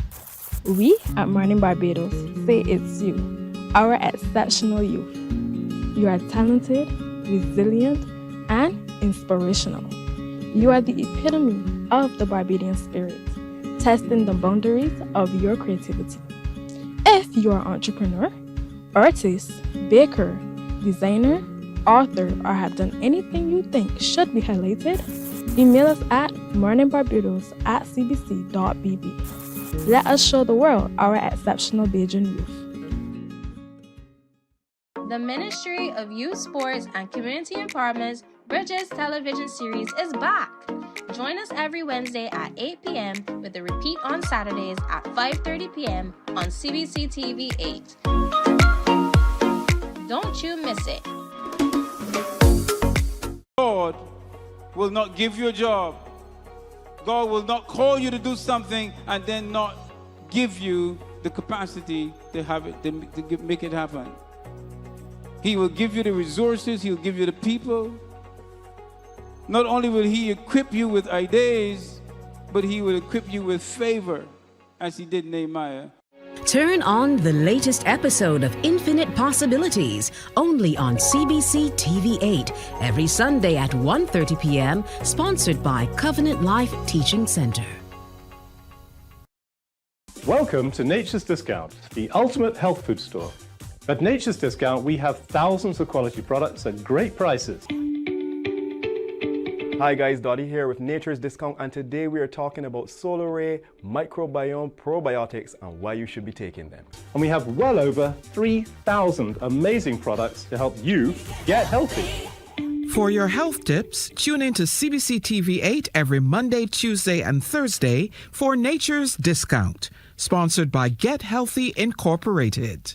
Speaker 7: We at Mornin Barbados say it's you, our exceptional youth. You are talented, resilient, and inspirational. You are the epitome of the Barbadian spirit, testing the boundaries of your creativity. If you are an entrepreneur, artist, baker, designer, author, or have done anything you think should be highlighted, email us at morninbarbados@cbc.bb. Let us show the world our exceptional Bajan youth.
Speaker 6: The Ministry of Youth, Sports, and Community Empowerment's Bridges television series is back. Join us every Wednesday at 8 p.m. with a repeat on Saturdays at 5:30 p.m. on CBC TV 8. Don't you miss it.
Speaker 11: God will not give you a job. God will not call you to do something and then not give you the capacity to have it, to make it happen. He will give you the resources, he'll give you the people. Not only will he equip you with ideas, but he will equip you with favor, as he did Nehemiah.
Speaker 12: Turn on the latest episode of Infinite Possibilities, only on CBC TV8, every Sunday at 1:30 p.m., sponsored by Covenant Life Teaching Center.
Speaker 13: Welcome to Nature's Discount, the ultimate health food store. At Nature's Discount, we have thousands of quality products at great prices.
Speaker 14: Hi guys, Dottie here with Nature's Discount, and today we are talking about solar ray, microbiome, probiotics, and why you should be taking them.
Speaker 13: And we have well over 3,000 amazing products to help you get healthy.
Speaker 15: For your health tips, tune in to CBC TV8 every Monday, Tuesday, and Thursday for Nature's Discount, sponsored by Get Healthy Incorporated.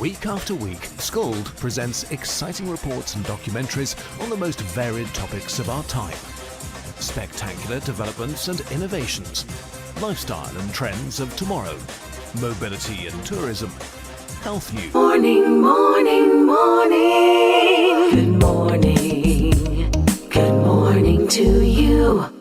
Speaker 9: Week after week, Skold presents exciting reports and documentaries on the most varied topics of our time. Spectacular developments and innovations, lifestyle and trends of tomorrow, mobility and tourism, health news.
Speaker 1: Morning, morning, morning. Good morning. Good morning to you.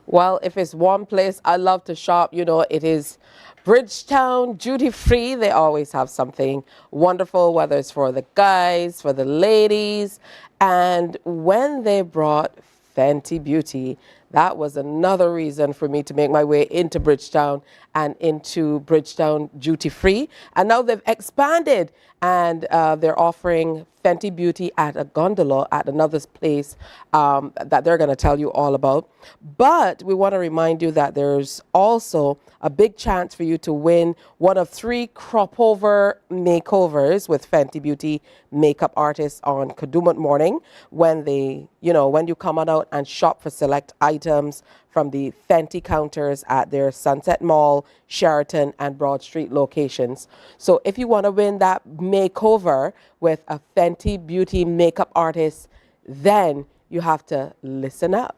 Speaker 2: Well, if it's one place I love to shop, you know, it is Bridgetown Dutyfree. They always have something wonderful, whether it's for the guys, for the ladies. And when they brought Fenty Beauty, that was another reason for me to make my way into Bridgetown and into Bridgetown Dutyfree. And now they've expanded, and they're offering Fenty Beauty at a gondola at another place that they're going to tell you all about. But we want to remind you that there's also a big chance for you to win one of 3 Cropover makeovers with Fenty Beauty makeup artists on Kadooment morning when they, when you come on out and shop for select items from the Fenty counters at their Sunset Mall, Sheraton, and Broad Street locations. So if you want to win that makeover with a Fenty Beauty makeup artist, then you have to listen up.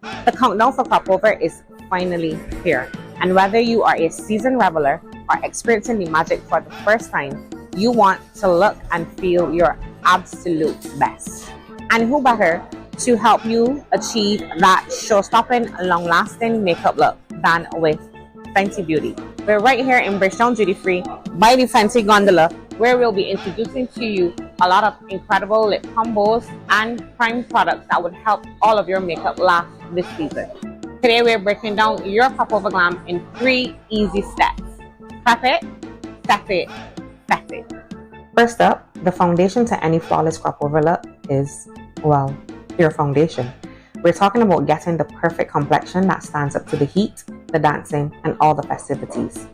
Speaker 16: The countdown for Cropover is finally here. And whether you are a seasoned reveler or experiencing the magic for the first time, you want to look and feel your absolute best. And who better to help you achieve that show-stopping, long-lasting makeup look than with Fenty Beauty. We're right here in Bridgetown Duty-Free by the Fenty Gondola, where we'll be introducing to you a lot of incredible lip combos and prime products that would help all of your makeup last this season. Today we're breaking down your Cropover Glam in 3 easy steps. Prep it, set it, set it. First up, the foundation to any flawless Cropover look is, well, your foundation. We're talking about getting the perfect complexion that stands up to the heat, the dancing, and all the festivities.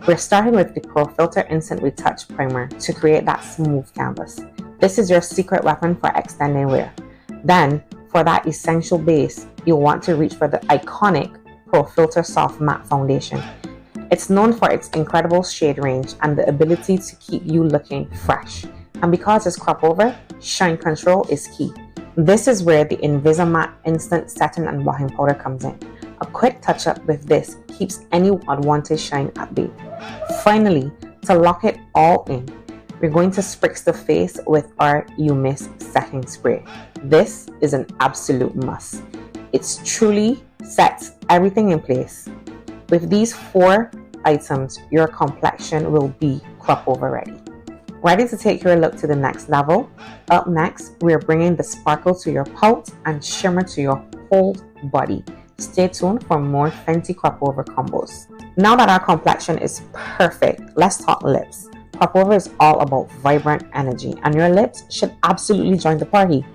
Speaker 16: We're starting with the Pro Filter Instant Retouch Primer to create that smooth canvas. This is your secret weapon for extending wear. Then, for that essential base, you'll want to reach for the iconic Pro Filter Soft Matte Foundation. It's known for its incredible shade range and the ability to keep you looking fresh. And because it's Cropover, shine control is key. This is where the Invisimatte Instant Setting and Blotting Powder comes in. A quick touch-up with this keeps any unwanted shine at bay. Finally, to lock it all in, we're going to spritz the face with our You Miss setting spray. This is an absolute must. It truly sets everything in place. With these 4 items, your complexion will be Cropover ready. Ready to take your look to the next level? Up next, we're bringing the sparkle to your pout and shimmer to your whole body. Stay tuned for more Fenty Cropover combos. Now that our complexion is perfect, let's talk lips. Cropover is all about vibrant energy, and your lips should absolutely join the party.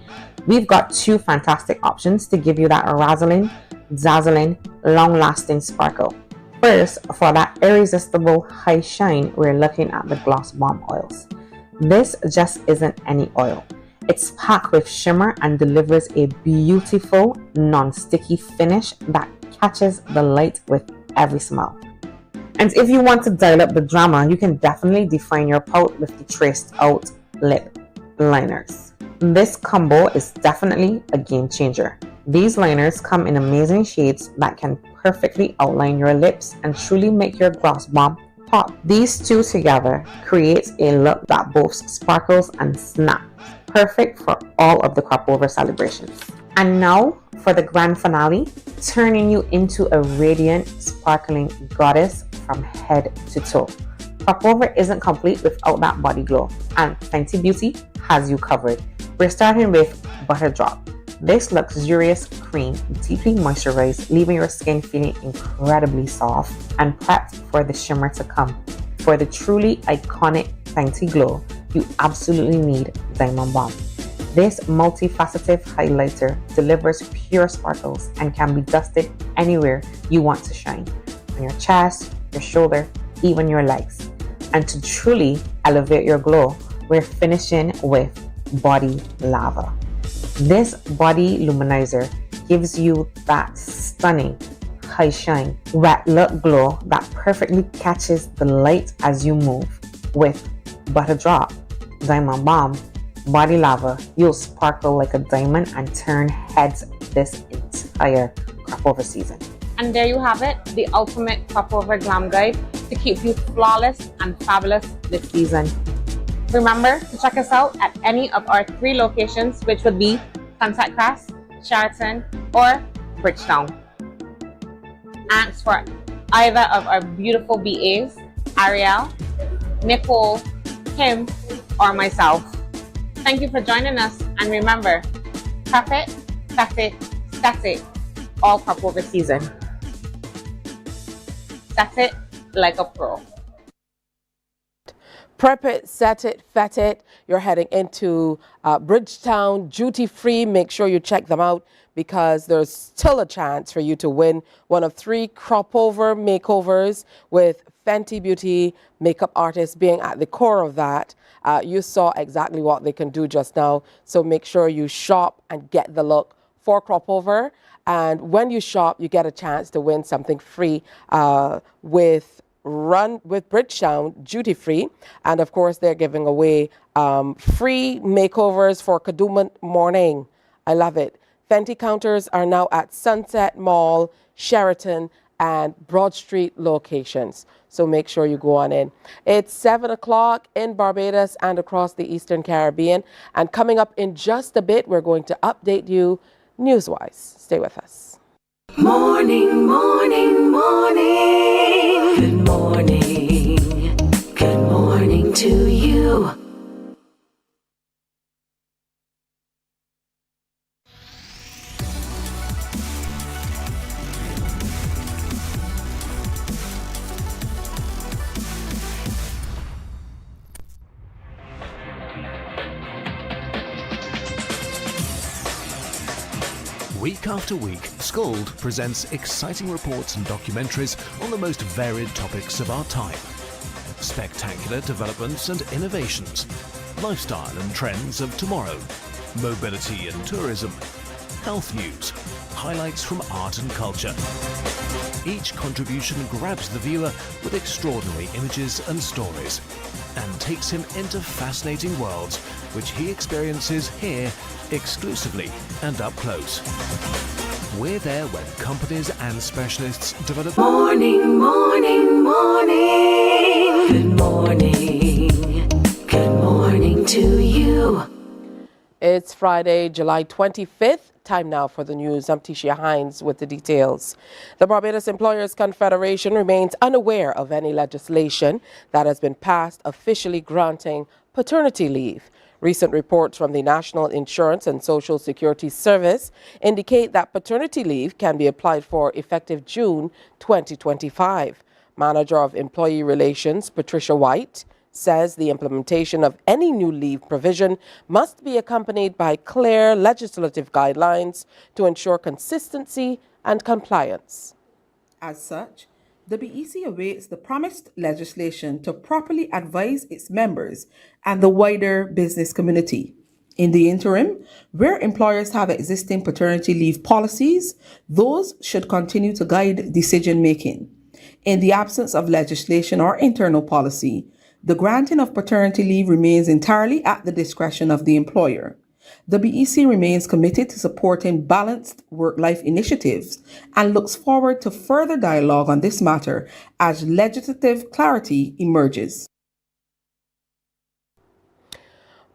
Speaker 16: We've got 2 fantastic options to give you that razzling, dazzling, long-lasting sparkle. First, for that irresistible high shine, we're looking at the Gloss Bomb oils. This just isn't any oil. It's packed with shimmer and delivers a beautiful, non-sticky finish that catches the light with every smile. And if you want to dial up the drama, you can definitely define your pout with the traced out lip liners. This combo is definitely a game changer. These liners come in amazing shades that can perfectly outline your lips and truly make your gloss bomb pop. These two together creates a look that both sparkles and snaps, perfect for all of the Cropover celebrations. And now for the grand finale, turning you into a radiant, sparkling goddess from head to toe. Cropover isn't complete without that body glow, and Fenty Beauty has you covered. We're starting with Butter Drop. This luxurious cream deeply moisturizes, leaving your skin feeling incredibly soft and prepped for the shimmer to come. For the truly iconic Fenty glow, you absolutely need Diamond Bomb. This multifaceted highlighter delivers pure sparkles and can be dusted anywhere you want to shine. On your chest, your shoulder, even your legs. And to truly elevate your glow, we're finishing with Body Lava. This body luminizer gives you that stunning, high shine, wet look glow that perfectly catches the light as you move. With Butter Drop, Diamond Bomb, Body Lava, you'll sparkle like a diamond and turn heads this entire Cropover season. And there you have it, the ultimate Cropover glam guide to keep you flawless and fabulous this season. Remember to check us out at any of our 3 locations, which would be Sunset Crest, Sheraton, or Bridgetown. Ask for either of our beautiful BAs, Ariel, Nicole, Kim, or myself. Thank you for joining us, and remember, prep it, set it, set it, all Cropover season. Set it like a pro.
Speaker 2: Prep it, set it, fet it. You're heading into Bridgetown Dutyfree. Make sure you check them out because there's still a chance for you to win one of 3 Cropover makeovers with Fenty Beauty makeup artists being at the core of that. You saw exactly what they can do just now. So make sure you shop and get the look for Cropover. And when you shop, you get a chance to win something free with Bridgetown Dutyfree. And of course, they're giving away free makeovers for Kadooment Morning. I love it. Fenty counters are now at Sunset Mall, Sheraton, and Broad Street locations. So make sure you go on in. It's 7 o'clock in Barbados and across the Eastern Caribbean. And coming up in just a bit, we're going to update you news-wise. Stay with us.
Speaker 1: Morning, morning, morning. Good morning. Good morning to you.
Speaker 9: Week after week, Skold presents exciting reports and documentaries on the most varied topics of our time. Spectacular developments and innovations, lifestyle and trends of tomorrow, mobility and tourism, health news, highlights from art and culture. Each contribution grabs the viewer with extraordinary images and stories and takes him into fascinating worlds which he experiences here exclusively and up close. We're there when companies and specialists develop...
Speaker 1: Morning, morning, morning. Good morning. Good morning to you.
Speaker 2: It's Friday, July 25th. Time now for the news. I'm Tisha Hines with the details. The Barbados Employers Confederation remains unaware of any legislation that has been passed officially granting paternity leave. Recent reports from the National Insurance and Social Security Service indicate that paternity leave can be applied for effective June 2025. Manager of Employee Relations, Patricia White, says the implementation of any new leave provision must be accompanied by clear legislative guidelines to ensure consistency and compliance.
Speaker 17: As such, the BEC awaits the promised legislation to properly advise its members and the wider business community. In the interim, where employers have existing paternity leave policies, those should continue to guide decision-making. In the absence of legislation or internal policy, the granting of paternity leave remains entirely at the discretion of the employer. The BEC remains committed to supporting balanced work-life initiatives and looks forward to further dialogue on this matter as legislative clarity emerges.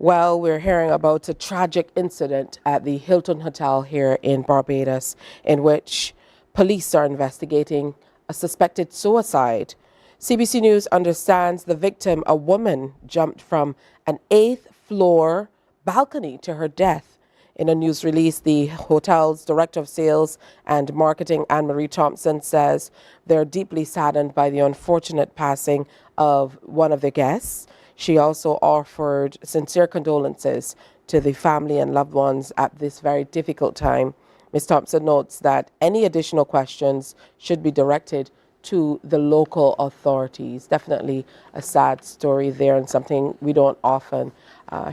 Speaker 2: Well, we're hearing about a tragic incident at the Hilton Hotel here in Barbados, in which police are investigating a suspected suicide. CBC News understands the victim, a woman, jumped from an 8th floor balcony to her death. In a news release, the hotel's Director of Sales and Marketing, Anne-Marie Thompson, says they're deeply saddened by the unfortunate passing of one of the guests. She also offered sincere condolences to the family and loved ones at this very difficult time. Ms. Thompson notes that any additional questions should be directed to the local authorities. Definitely a sad story there and something we don't often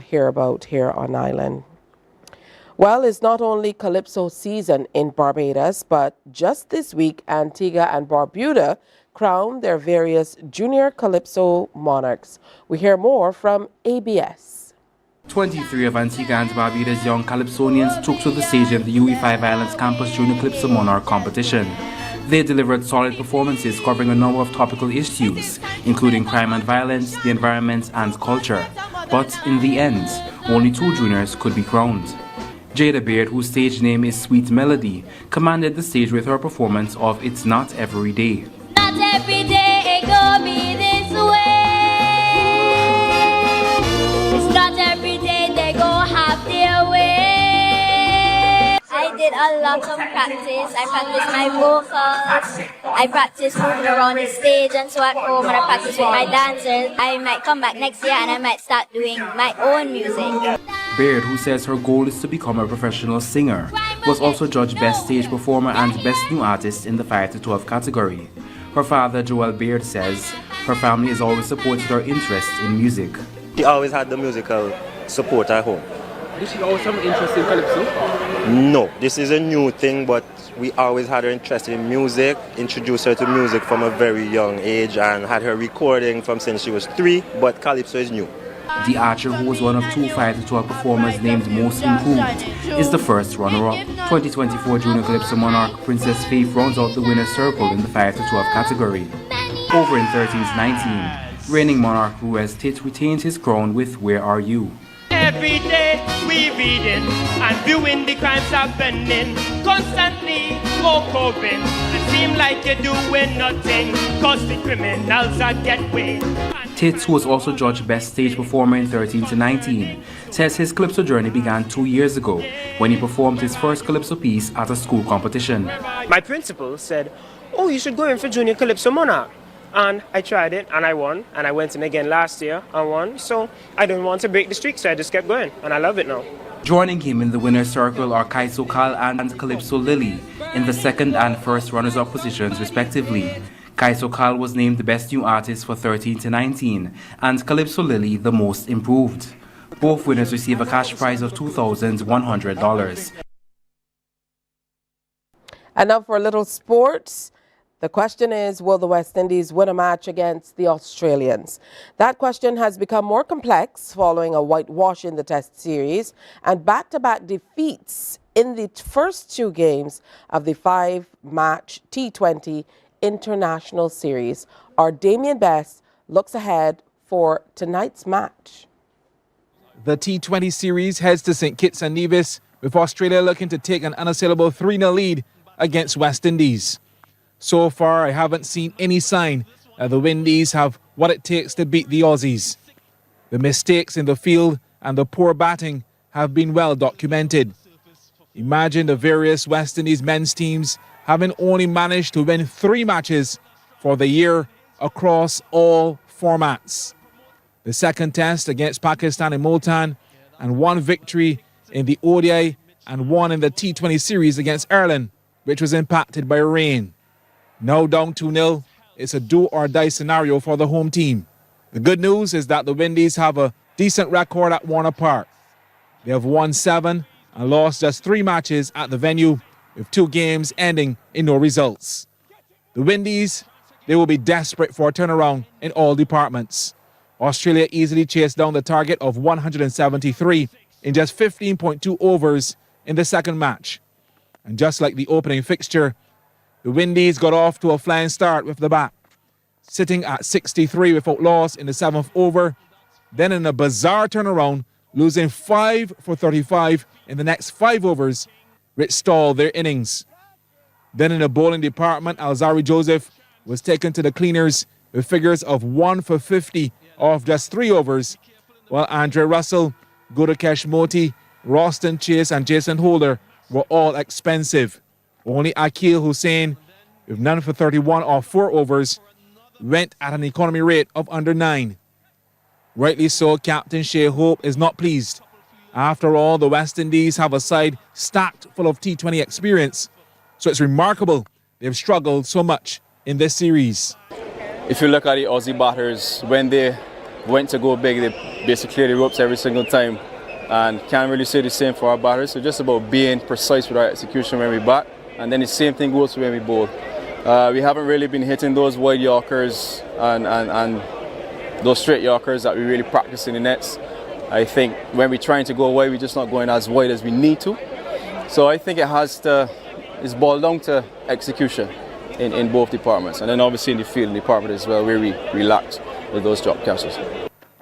Speaker 2: hear about here on island. Well, it's not only Calypso season in Barbados, but just this week, Antigua and Barbuda crowned their various junior Calypso monarchs. We hear more from ABS.
Speaker 18: 23 of Antigua and Barbuda's young Calypsonians took to the stage in the UE5 Islands Campus Junior Calypso Monarch competition. They delivered solid performances covering a number of topical issues, including crime and violence, the environment, and culture. But in the end, only 2 juniors could be crowned. Jada Beard, whose stage name is Sweet Melody, commanded the stage with her performance of It's Not Every Day.
Speaker 19: Not every day it go be this way. It's not every day they go have their way. I did a lot of practice. I practiced my vocals. I practiced moving around the stage and so at home, and I practiced with my dancers. I might come back next year and I might start doing my own music.
Speaker 18: Beard, who says her goal is to become a professional singer, was also judged Best Stage Performer and Best New Artist in the 5 to 12 category. Her father, Joel Beard, says her family has always supported her interest in music.
Speaker 20: She always had the musical support at home.
Speaker 18: Did she always have an interest in Calypso?
Speaker 20: No, this is a new thing, but we always had her interested in music, introduced her to music from a very young age and had her recording from since she was 3, but Calypso is new.
Speaker 18: The archer, who was one of 2 5 to 12 performers named Most Improved, is the first runner-up. 2024 Junior Calypso Monarch Princess Faith rounds out the winner's circle in the 5 to 12 category. Over in 13 to 19, reigning monarch Ruiz Tit retains his crown with Where Are You?
Speaker 21: Every day we reading and viewing the crimes happening, constantly coping. It seems like you're doing nothing, cause the criminals are get way.
Speaker 18: Tits, who was also judged Best Stage Performer in 13 to 19, says his Calypso journey began 2 years ago when he performed his first Calypso piece at a school competition.
Speaker 21: My principal said, oh, you should go in for Junior Calypso Monarch. And I tried it and I won, and I went in again last year and won, so I didn't want to break the streak, so I just kept going, and I love it now.
Speaker 18: Joining him in the winner's circle are Kaiso Kal and Calypso Lily in the 2nd and 1st runners-up positions respectively. Kaiso Kal was named the Best New Artist for 13 to 19 and Calypso Lily the Most Improved. Both winners receive a cash prize of $2,100.
Speaker 2: And now for a little sports. The question is, will the West Indies win a match against the Australians? That question has become more complex following a whitewash in the Test series and back-to-back defeats in the first 2 games of the 5-match T20 International Series. Our Damien Best looks ahead for tonight's match.
Speaker 22: The T20 series heads to St. Kitts and Nevis, with Australia looking to take an unassailable 3-0 lead against West Indies. So far, I haven't seen any sign that the Windies have what it takes to beat the Aussies. The mistakes in the field and the poor batting have been well documented. Imagine the various West Indies men's teams having only managed to win 3 matches for the year across all formats. The second test against Pakistan in Multan, and 1 victory in the ODI and 1 in the T20 series against Ireland, which was impacted by rain. Now down 2-0, it's a do-or-die scenario for the home team. The good news is that the Windies have a decent record at Warner Park. They have won 7 and lost just 3 matches at the venue, with 2 games ending in no results. The Windies, they will be desperate for a turnaround in all departments. Australia easily chased down the target of 173 in just 15.2 overs in the second match. And just like the opening fixture, the Windies got off to a flying start with the bat, sitting at 63 without loss in the 7th over. Then in a bizarre turnaround, losing 5 for 35 in the next 5 overs, which stalled their innings. Then in the bowling department, Alzari Joseph was taken to the cleaners with figures of 1 for 50 off just 3 overs, while Andre Russell, Gudakesh Moti, Roston Chase and Jason Holder were all expensive. Only Akil Hussain, with none for 31 off 4 overs, went at an economy rate of under 9. Rightly so, Captain Shea Hope is not pleased. After all, the West Indies have a side stacked full of T20 experience, so it's remarkable they've struggled so much in this series.
Speaker 4: If you look at the Aussie batters, when they went to go big, they basically clear the ropes every single time, and can't really say the same for our batters. So just about being precise with our execution when we bat, and then the same thing goes when we bowl. We haven't really been hitting those wide Yorkers and those straight Yorkers that we really practice in the nets. I think when we're trying to go wide, we're just not going as wide as we need to. So I think it's boiled down to execution in both departments, and then obviously in the fielding department as well, where we lacked with those drop catches.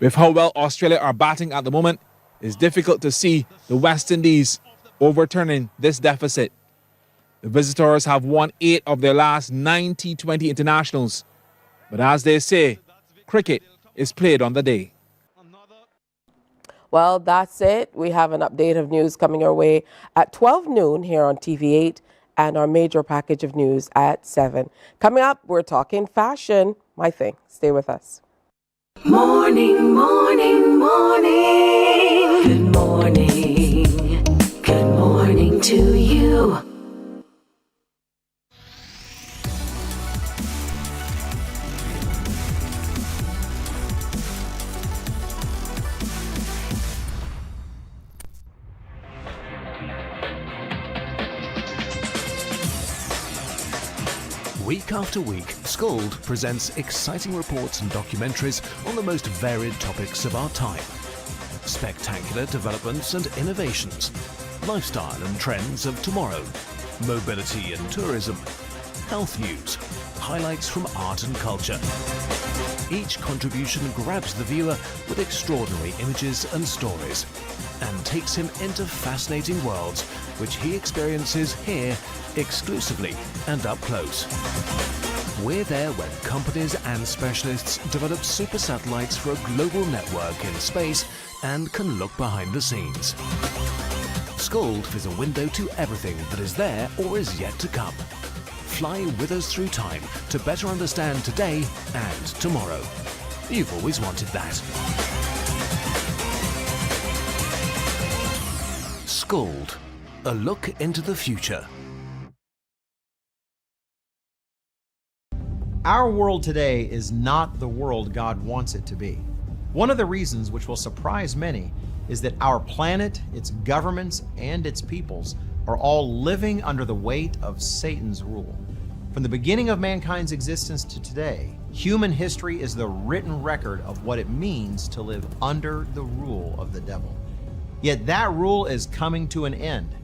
Speaker 22: With how well Australia are batting at the moment, it's difficult to see the West Indies overturning this deficit. The visitors have won 8 of their last 9 T20 internationals. But as they say, cricket is played on the day.
Speaker 2: Well, that's it. We have an update of news coming your way at 12 noon here on TV8 and our major package of news at 7. Coming up, we're talking fashion. My thing. Stay with us.
Speaker 1: Morning, morning, morning. Good morning. Good morning to you.
Speaker 9: Week after week, Skold presents exciting reports and documentaries on the most varied topics of our time. Spectacular developments and innovations, lifestyle and trends of tomorrow, mobility and tourism, health news, highlights from art and culture. Each contribution grabs the viewer with extraordinary images and stories and takes him into fascinating worlds which he experiences here exclusively and up close. We're there when companies and specialists develop super satellites for a global network in space and can look behind the scenes. Skold is a window to everything that is there or is yet to come. Fly with us through time to better understand today and tomorrow. You've always wanted that. Skold, a look into the future.
Speaker 5: Our world today is not the world God wants it to be. One of the reasons, which will surprise many, is that our planet, its governments, and its peoples are all living under the weight of Satan's rule. From the beginning of mankind's existence to today, human history is the written record of what it means to live under the rule of the devil. Yet that rule is coming to an end,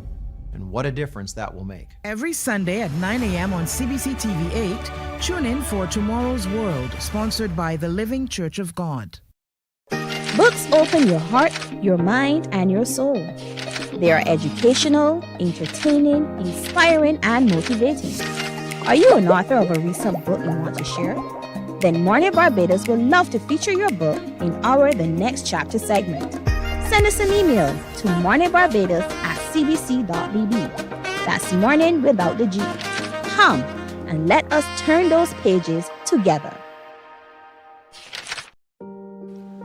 Speaker 5: and what a difference that will make.
Speaker 15: Every Sunday at 9 a.m. on CBC TV 8, tune in for Tomorrow's World, sponsored by the Living Church of God.
Speaker 6: Books open your heart, your mind, and your soul. They are educational, entertaining, inspiring, and motivating. Are you an author of a recent book you want to share? Then Mornin Barbados would love to feature your book in our The Next Chapter segment. Send us an email to morninbarbados@cbc.bb. That's morning without the G. Come and let us turn those pages together.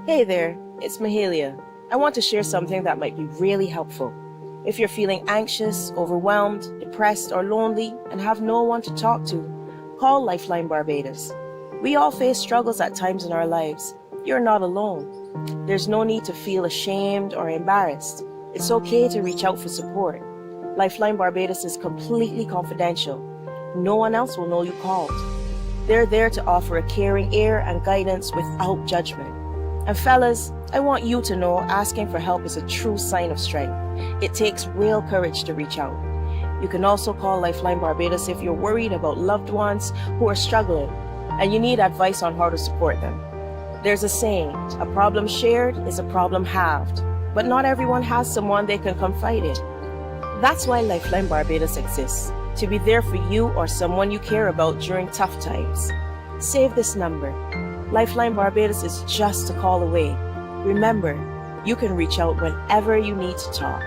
Speaker 23: Hey there, it's Mahalia. I want to share something that might be really helpful. If you're feeling anxious, overwhelmed, depressed, or lonely and have no one to talk to, call Lifeline Barbados. We all face struggles at times in our lives. You're not alone. There's no need to feel ashamed or embarrassed. It's okay to reach out for support. Lifeline Barbados is completely confidential. No one else will know you called. They're there to offer a caring ear and guidance without judgment. And fellas, I want you to know asking for help is a true sign of strength. It takes real courage to reach out. You can also call Lifeline Barbados if you're worried about loved ones who are struggling and you need advice on how to support them. There's a saying, a problem shared is a problem halved, but not everyone has someone they can confide in. That's why Lifeline Barbados exists, to be there for you or someone you care about during tough times. Save this number. Lifeline Barbados is just a call away. Remember, you can reach out whenever you need to talk.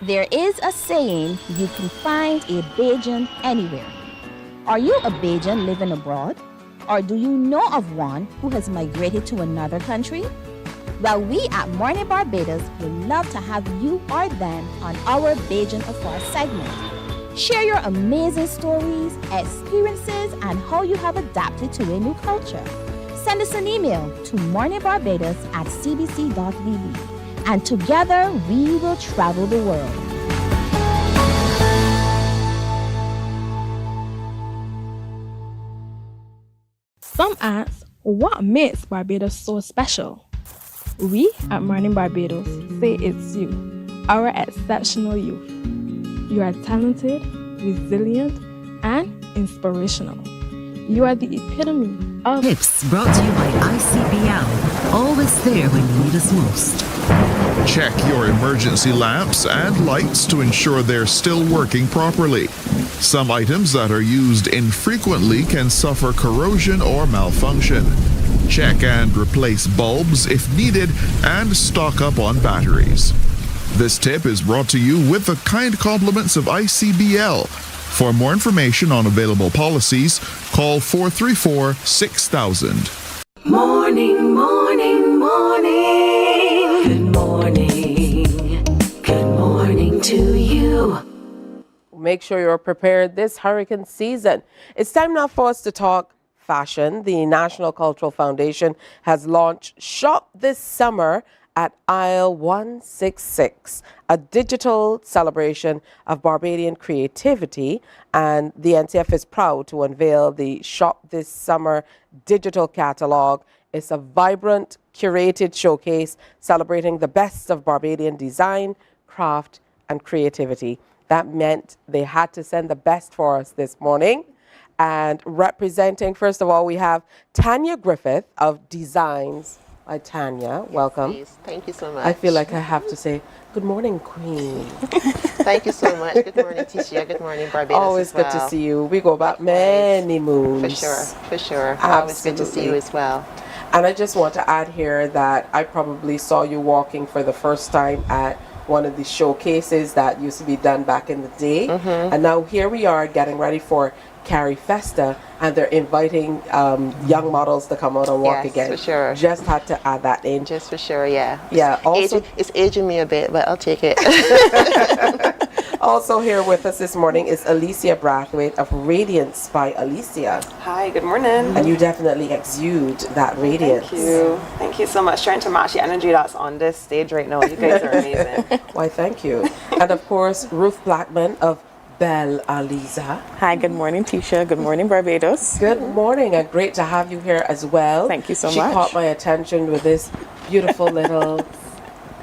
Speaker 6: There is a saying, you can find a Bajan anywhere. Are you a Bajan living abroad? Or do you know of one who has migrated to another country? Well, we at Mornin Barbados would love to have you or them on our Bajan Afar segment. Share your amazing stories, experiences, and how you have adapted to a new culture. Send us an email to morninbarbados@cbc.vb, and together we will travel the world.
Speaker 7: Some ask, what makes Barbados so special? We at Mornin Barbados say it's you, our exceptional youth. You are talented, resilient, and inspirational. You are the epitome of
Speaker 12: Tips brought to you by ICBL. Always there when you need us most.
Speaker 3: Check your emergency lamps and lights to ensure they're still working properly. Some items that are used infrequently can suffer corrosion or malfunction. Check and replace bulbs if needed and stock up on batteries. This tip is brought to you with the kind compliments of ICBL. For more information on available policies, call 434-6000.
Speaker 1: Morning, morning, morning. Good morning. Good morning to you.
Speaker 2: Make sure you're prepared this hurricane season. It's time now for us to talk fashion. The National Cultural Foundation has launched Shop This Summer at Aisle 166, a digital celebration of Barbadian creativity, and the NCF is proud to unveil the Shop This Summer digital catalog. It's a vibrant, curated showcase celebrating the best of Barbadian design, craft, and creativity. That meant they had to send the best for us this morning. And representing, first of all, we have Tanya Griffith of Designs by Tanya. Welcome.
Speaker 8: Please. Thank you so much.
Speaker 2: I feel like I have to say, good morning, Queen.
Speaker 8: Thank you so much. Good morning, Tisha. Good morning, Barbados.
Speaker 2: Always good to see you. We go back many moons.
Speaker 8: For sure, for sure.
Speaker 2: Absolutely.
Speaker 8: Always good to see you as well.
Speaker 2: And I just want to add here that I probably saw you walking for the first time at one of the showcases that used to be done back in the day. And now here we are getting ready for Cari Festa, and they're inviting young models to come out and walk again.
Speaker 8: For sure.
Speaker 2: Just had to add that in.
Speaker 8: Just for sure, yeah.
Speaker 2: Yeah. Also,
Speaker 8: it's aging me a bit, but I'll take it.
Speaker 2: also here with us this morning is Alicia Brathwaite of Radiance by Alicia.
Speaker 10: Hi, good morning.
Speaker 2: And you definitely exude that radiance.
Speaker 10: Thank you. Thank you so much. Trying to match the energy that's on this stage right now. You guys are amazing.
Speaker 2: Why, thank you. And of course, Ruth Blackman of Belle Aliza.
Speaker 10: Hi, good morning, Tisha. Good morning, Barbados.
Speaker 2: Good morning, and great to have you here as well.
Speaker 10: Thank you so
Speaker 2: much. She caught my attention with this beautiful little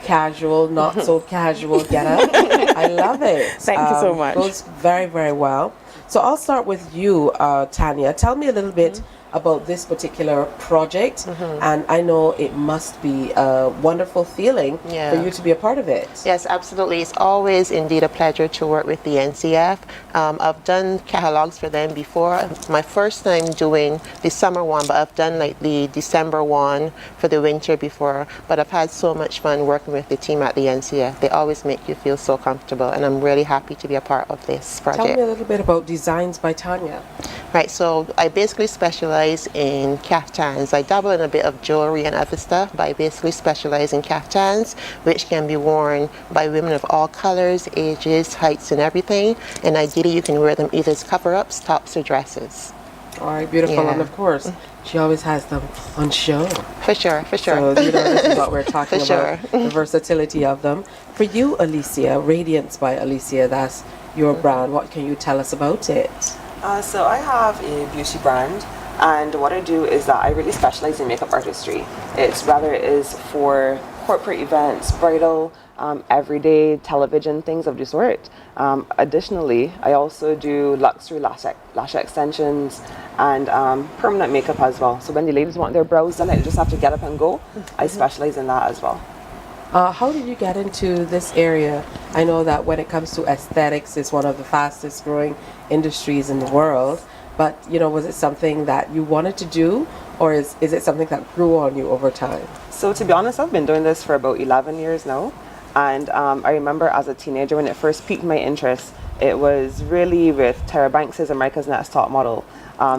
Speaker 2: casual, not so casual getup. I love it.
Speaker 10: Thank you so much.
Speaker 2: Goes very, very well. So I'll start with you, Tanya. Tell me a little bit about this particular project, and I know it must be a wonderful feeling for you to be a part of it.
Speaker 8: Yes, absolutely. It's always indeed a pleasure to work with the NCF. I've done catalogs for them before. My first time doing the summer one, but I've done like the December one for the winter before. But I've had so much fun working with the team at the NCF. They always make you feel so comfortable, and I'm really happy to be a part of this project.
Speaker 2: Tell me a little bit about Designs by Tanya.
Speaker 8: Right, so I basically specialize in caftans. I dabble in a bit of jewelry and other stuff, but I basically specialize in caftans, which can be worn by women of all colors, ages, heights, and everything. And ideally, you can wear them either as cover-ups, tops, or dresses.
Speaker 2: All right, beautiful. And of course, she always has them on show.
Speaker 8: For sure, for sure.
Speaker 2: So, you know, this is what we're talking
Speaker 8: For
Speaker 2: about, the versatility of them. For you, Alicia, Radiance by Alicia, that's your brand. What can you tell us about it?
Speaker 10: So I have a beauty brand And what I do is that I really specialize in makeup artistry. It's rather it is for corporate events, bridal, everyday television, things of the sort. Additionally, I also do luxury lash extensions and permanent makeup as well. So when the ladies want their brows done, they just have to get up and go. I specialize in that as well.
Speaker 2: How did you get into this area? I know that when it comes to aesthetics, it's one of the fastest growing industries in the world. But, you know, was it something that you wanted to do, or is it something that grew on you over time?
Speaker 10: So to be honest, I've been doing this for about 11 years now. And I remember as a teenager when it first piqued my interest, it was really with Tara Banks' America's Next Top Model.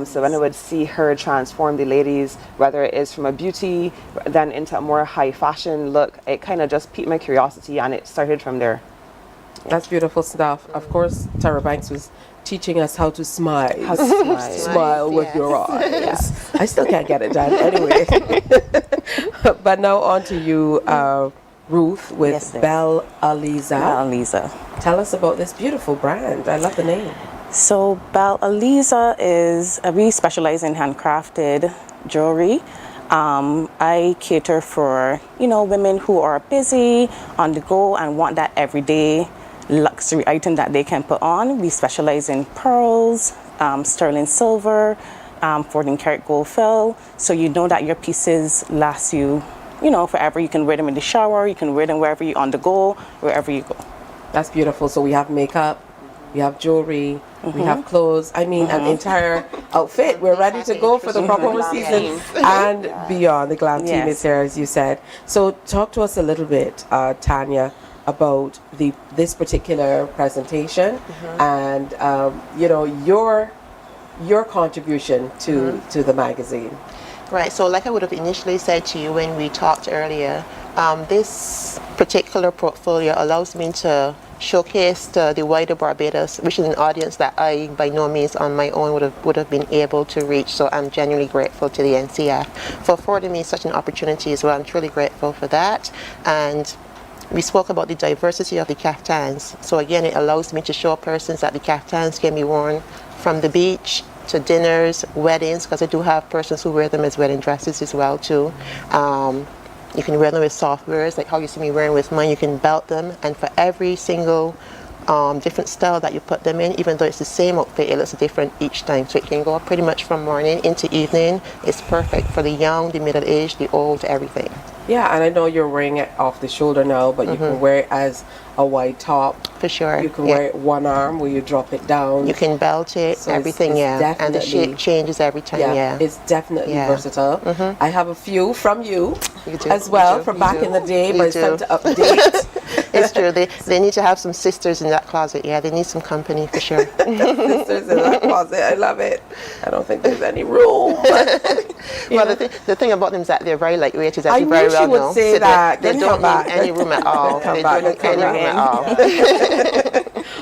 Speaker 10: So when I would see her transform the ladies, whether it is from a beauty, then into a more high fashion look, it kind of just piqued my curiosity and it started from there.
Speaker 2: That's beautiful stuff. Of course, Tara Banks was teaching us how to smile.
Speaker 10: How to smile.
Speaker 2: Smile with
Speaker 10: Yes.
Speaker 2: your eyes.
Speaker 10: Yes.
Speaker 2: I still can't get it done anyway. But now on to you, Ruth, with
Speaker 11: Yes,
Speaker 2: Belle Aliza.
Speaker 11: Belle Aliza.
Speaker 2: Tell us about this beautiful brand. I love the name.
Speaker 11: So Belle Aliza is, we specialize in handcrafted jewelry. I cater for, you know, women who are busy, on the go, and want that everyday luxury item that they can put on. We specialize in pearls, sterling silver, 14 karat gold fill. So you know that your pieces last you, you know, forever. You can wear them in the shower, you can wear them wherever you're on the go, wherever you go.
Speaker 2: That's beautiful. So we have makeup, we have jewelry, we have clothes. I mean, an entire outfit. We're ready to go for the Cropover season and beyond. The glam team is here, as you said. So talk to us a little bit, Tanya, about this particular presentation and you know, your contribution to the magazine.
Speaker 8: Right, so like I would have initially said to you when we talked earlier, this particular portfolio allows me to showcase the wider Barbados, which is an audience that I by no means on my own would have been able to reach. So I'm genuinely grateful to the NCF for affording me such an opportunity as well. I'm truly grateful for that. And we spoke about the diversity of the kaftans. So again, it allows me to show persons that the kaftans can be worn from the beach to dinners, weddings, because I do have persons who wear them as wedding dresses as well too. You can wear them with soft wears, like how you see me wearing with mine. You can belt them, and for every single different style that you put them in, even though it's the same outfit, it looks different each time. So it can go pretty much from morning into evening. It's perfect for the young, the middle-aged, the old, everything.
Speaker 2: Yeah, and I know you're wearing it off the shoulder now, but you can wear it as a wide top.
Speaker 8: For sure.
Speaker 2: You can wear it one arm where you drop it down.
Speaker 8: You can belt it, so everything,
Speaker 2: it's
Speaker 8: and the shape changes every time,
Speaker 2: It's definitely versatile. I have a few from you as well from back in the day, but it's time to update.
Speaker 8: It's true. They need to have some sisters in that closet. Yeah, they need some company for sure.
Speaker 2: Sisters in that closet. I love it. I don't think there's any room. But,
Speaker 8: well, the thing about them is that they're very lightweight, as
Speaker 2: I
Speaker 8: you
Speaker 2: knew
Speaker 8: very
Speaker 2: she
Speaker 8: well
Speaker 2: would
Speaker 8: know.
Speaker 2: say
Speaker 8: So
Speaker 2: that.
Speaker 8: They don't need any room at all. They don't need any room at all.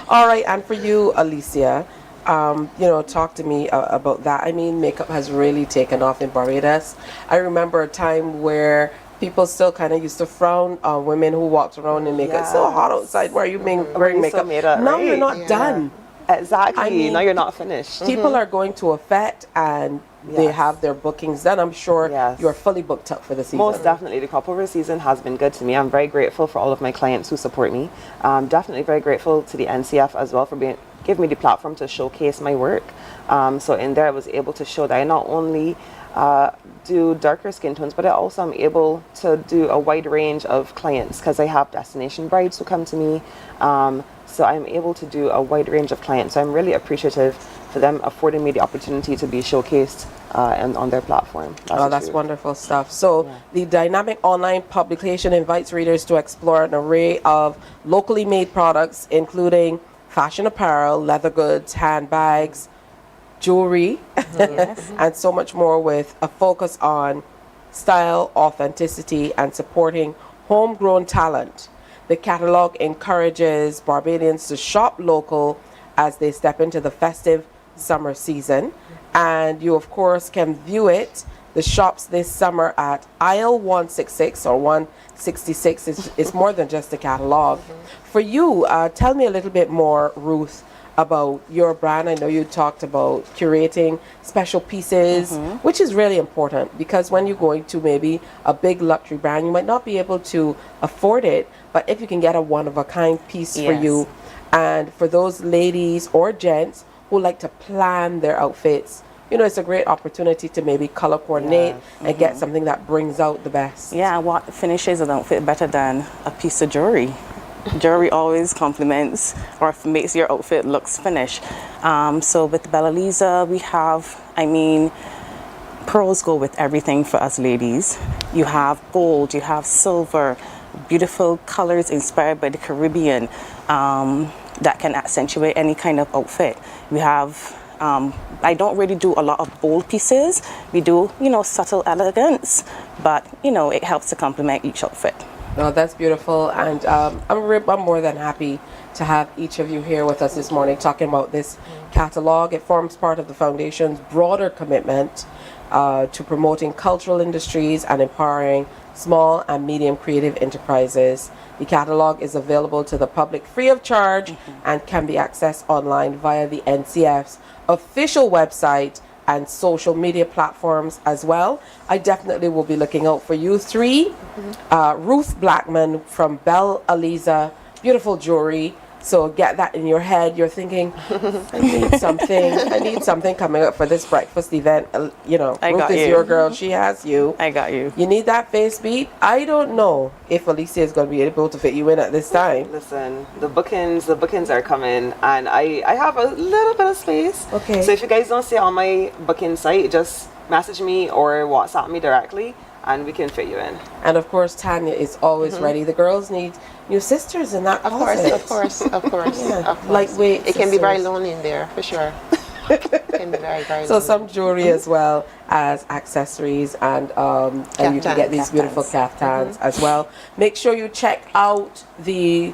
Speaker 2: All right, and for you, Alicia, you know, talk to me about that. I mean, makeup has really taken off in Barbados. I remember a time where people still kind of used to frown on women who walked around in makeup. It's so hot outside. Why are you wearing makeup? Now you're not done.
Speaker 10: Exactly.
Speaker 2: I mean,
Speaker 10: now you're not finished.
Speaker 2: People are going to a fete and they have their bookings done. I'm sure you're fully booked up for the season.
Speaker 10: Most definitely. The Cropover season has been good to me. I'm very grateful for all of my clients who support me. Definitely very grateful to the NCF as well for giving me the platform to showcase my work. So in there I was able to show that I not only do darker skin tones, but I also am able to do a wide range of clients because I have destination brides who come to me. So I'm able to do a wide range of clients. So I'm really appreciative for them affording me the opportunity to be showcased on their platform.
Speaker 2: That's wonderful stuff. So the dynamic online publication invites readers to explore an array of locally made products, including fashion apparel, leather goods, handbags, jewelry, and so much more, with a focus on style, authenticity, and supporting homegrown talent. The catalog encourages Barbadians to shop local as they step into the festive summer season. And you, of course, can view it, the shops this summer, at aisle 166 or 166. It's more than just a catalog. For you, tell me a little bit more, Ruth, about your brand. I know you talked about curating special pieces, which is really important because when you're going to maybe a big luxury brand, you might not be able to afford it, but if you can get a one-of-a-kind piece for you, and for those ladies or gents who like to plan their outfits, you know, it's a great opportunity to maybe color coordinate and get something that brings out the best.
Speaker 11: Yeah, what finishes an outfit better than a piece of jewelry? Jewelry always complements or makes your outfit looks finished. So with Bella Lisa, we have, I mean, pearls go with everything for us ladies. You have gold, you have silver, beautiful colors inspired by the Caribbean that can accentuate any kind of outfit. We have I don't really do a lot of bold pieces. We do, you know, subtle elegance, but, you know, it helps to complement each outfit.
Speaker 2: No, that's beautiful, and I'm more than happy to have each of you here with us this morning talking about this catalog. It forms part of the Foundation's broader commitment to promoting cultural industries and empowering small and medium creative enterprises. The catalog is available to the public free of charge and can be accessed online via the NCF's official website and social media platforms as well. I definitely will be looking out for you three. Ruth Blackman from Belle Aliza, beautiful jewelry. So get that in your head. You're thinking, I need something coming up for this breakfast event. You know, Ruth is your girl. She has you.
Speaker 11: I got you.
Speaker 2: You need that face beat. I don't know if Alicia is going to be able to fit you in at this time.
Speaker 10: Listen, the bookings are coming, and I have a little bit of space.
Speaker 2: Okay.
Speaker 10: So if you guys don't see on my booking site, just message me or WhatsApp me directly, and we can fit you in.
Speaker 2: And of course, Tanya is always ready. The girls need new sisters in that closet.
Speaker 8: Of course.
Speaker 2: Yeah. Lightweight.
Speaker 8: It can be very lonely in there, for sure. It can be very, very
Speaker 2: So
Speaker 8: lonely.
Speaker 2: some jewelry as well as accessories, and you can get these beautiful caftans as well. Make sure you check out the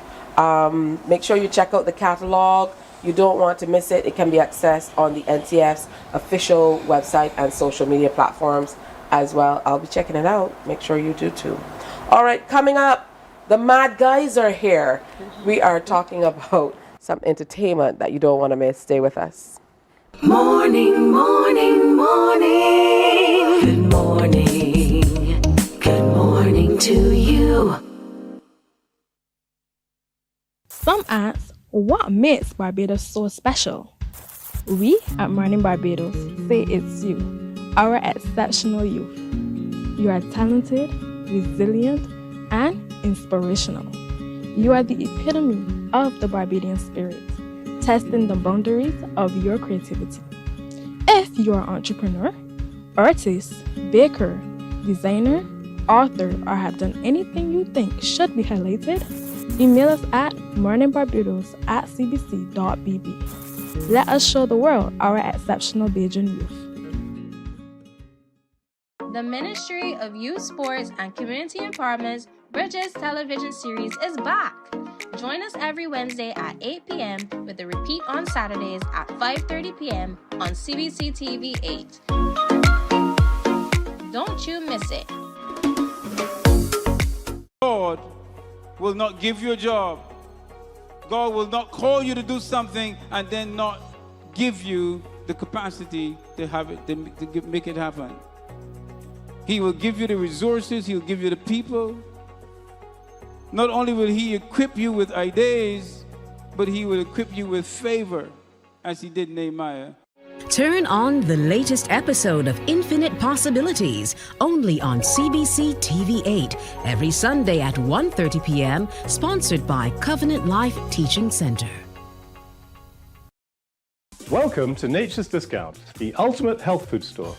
Speaker 2: catalog. You don't want to miss it. It can be accessed on the NCF's official website and social media platforms as well. I'll be checking it out. Make sure you do too. All right, coming up, the Mad Guys are here. We are talking about some entertainment that you don't want to miss. Stay with us.
Speaker 1: Morning, morning, morning. Good morning. Good morning to you.
Speaker 7: Some ask, what makes Barbados so special? We at Mornin Barbados say it's you, our exceptional youth. You are talented, resilient, and inspirational. You are the epitome of the Barbadian spirit, testing the boundaries of your creativity. If you are an entrepreneur, artist, baker, designer, author, or have done anything you think should be highlighted, email us at morninbarbados@cbc.bb. Let us show the world our exceptional Bajan youth.
Speaker 13: The Ministry of Youth Sports and Community Empowerment's Bridges television series is back. Join us every Wednesday at 8 p.m. with a repeat on Saturdays at 5:30 p.m. on CBC TV 8. Don't you miss it.
Speaker 14: God will not give you a job. God will not call you to do something and then not give you the capacity to have it, to make it happen. He will give you the resources, he'll give you the people. Not only will he equip you with ideas, but he will equip you with favor, as he did Nehemiah.
Speaker 12: Turn on the latest episode of Infinite Possibilities, only on CBC TV 8, every Sunday at 1:30 p.m., sponsored by Covenant Life Teaching Center.
Speaker 16: Welcome to Nature's Discount, the ultimate health food store.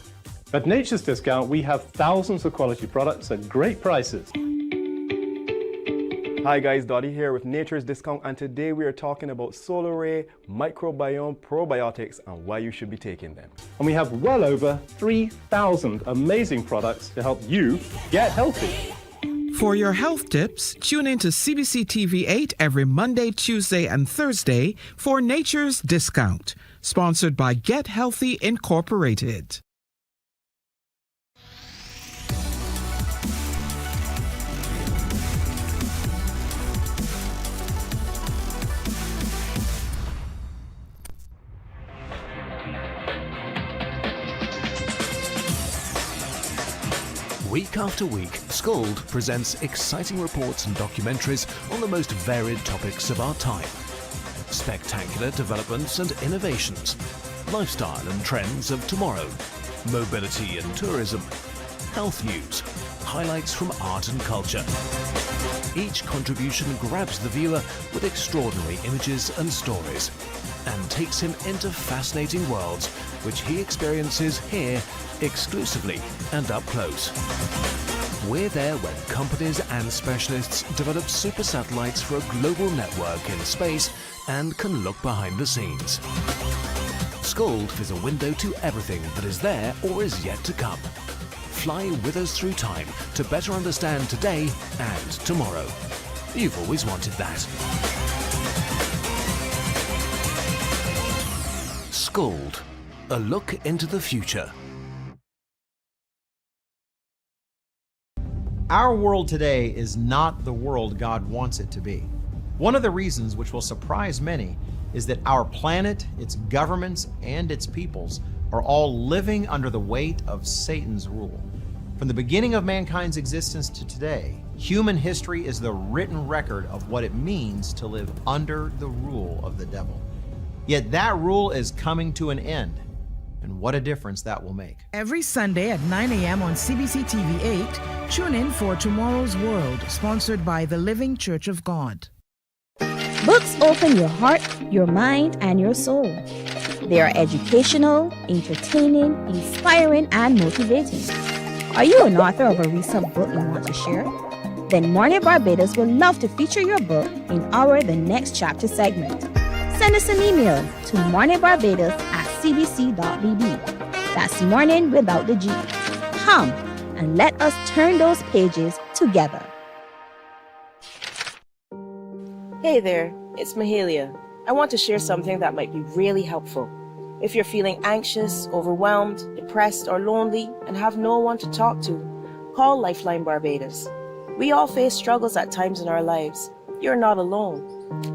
Speaker 16: At Nature's Discount, we have thousands of quality products at great prices.
Speaker 24: Hi guys, Dottie here with Nature's Discount, and today we are talking about Solar Ray, microbiome probiotics, and why you should be taking them.
Speaker 16: And we have well over 3,000 amazing products to help you get healthy.
Speaker 15: For your health tips, tune in to CBC TV 8 every Monday, Tuesday, and Thursday for Nature's Discount, sponsored by Get Healthy Incorporated.
Speaker 9: Week after week, Skold presents exciting reports and documentaries on the most varied topics of our time. Spectacular developments and innovations, lifestyle and trends of tomorrow, mobility and tourism, health news, highlights from art and culture. Each contribution grabs the viewer with extraordinary images and stories and takes him into fascinating worlds which he experiences here exclusively and up close. We're there when companies and specialists develop super satellites for a global network in space and can look behind the scenes. Skold is a window to everything that is there or is yet to come. Fly with us through time to better understand today and tomorrow. You've always wanted that. Skold, a look into the future.
Speaker 5: Our world today is not the world God wants it to be. One of the reasons which will surprise many is that our planet, its governments, and its peoples are all living under the weight of Satan's rule. From the beginning of mankind's existence to today, human history is the written record of what it means to live under the rule of the devil. Yet that rule is coming to an end, and what a difference that will make.
Speaker 17: Every Sunday at 9 a.m. on CBC TV 8, tune in for Tomorrow's World, sponsored by the Living Church of God.
Speaker 6: Books open your heart, your mind, and your soul. They are educational, entertaining, inspiring, and motivating. Are you an author of a recent book you want to share? Then Mornin Barbados would love to feature your book in our The Next Chapter segment. Send us an email to morninbarbados@cbc.bb. That's morning without the G. Come and let us turn those pages together.
Speaker 23: Hey there, it's Mahalia. I want to share something that might be really helpful. If you're feeling anxious, overwhelmed, depressed, or lonely and have no one to talk to, call Lifeline Barbados. We all face struggles at times in our lives. You're not alone.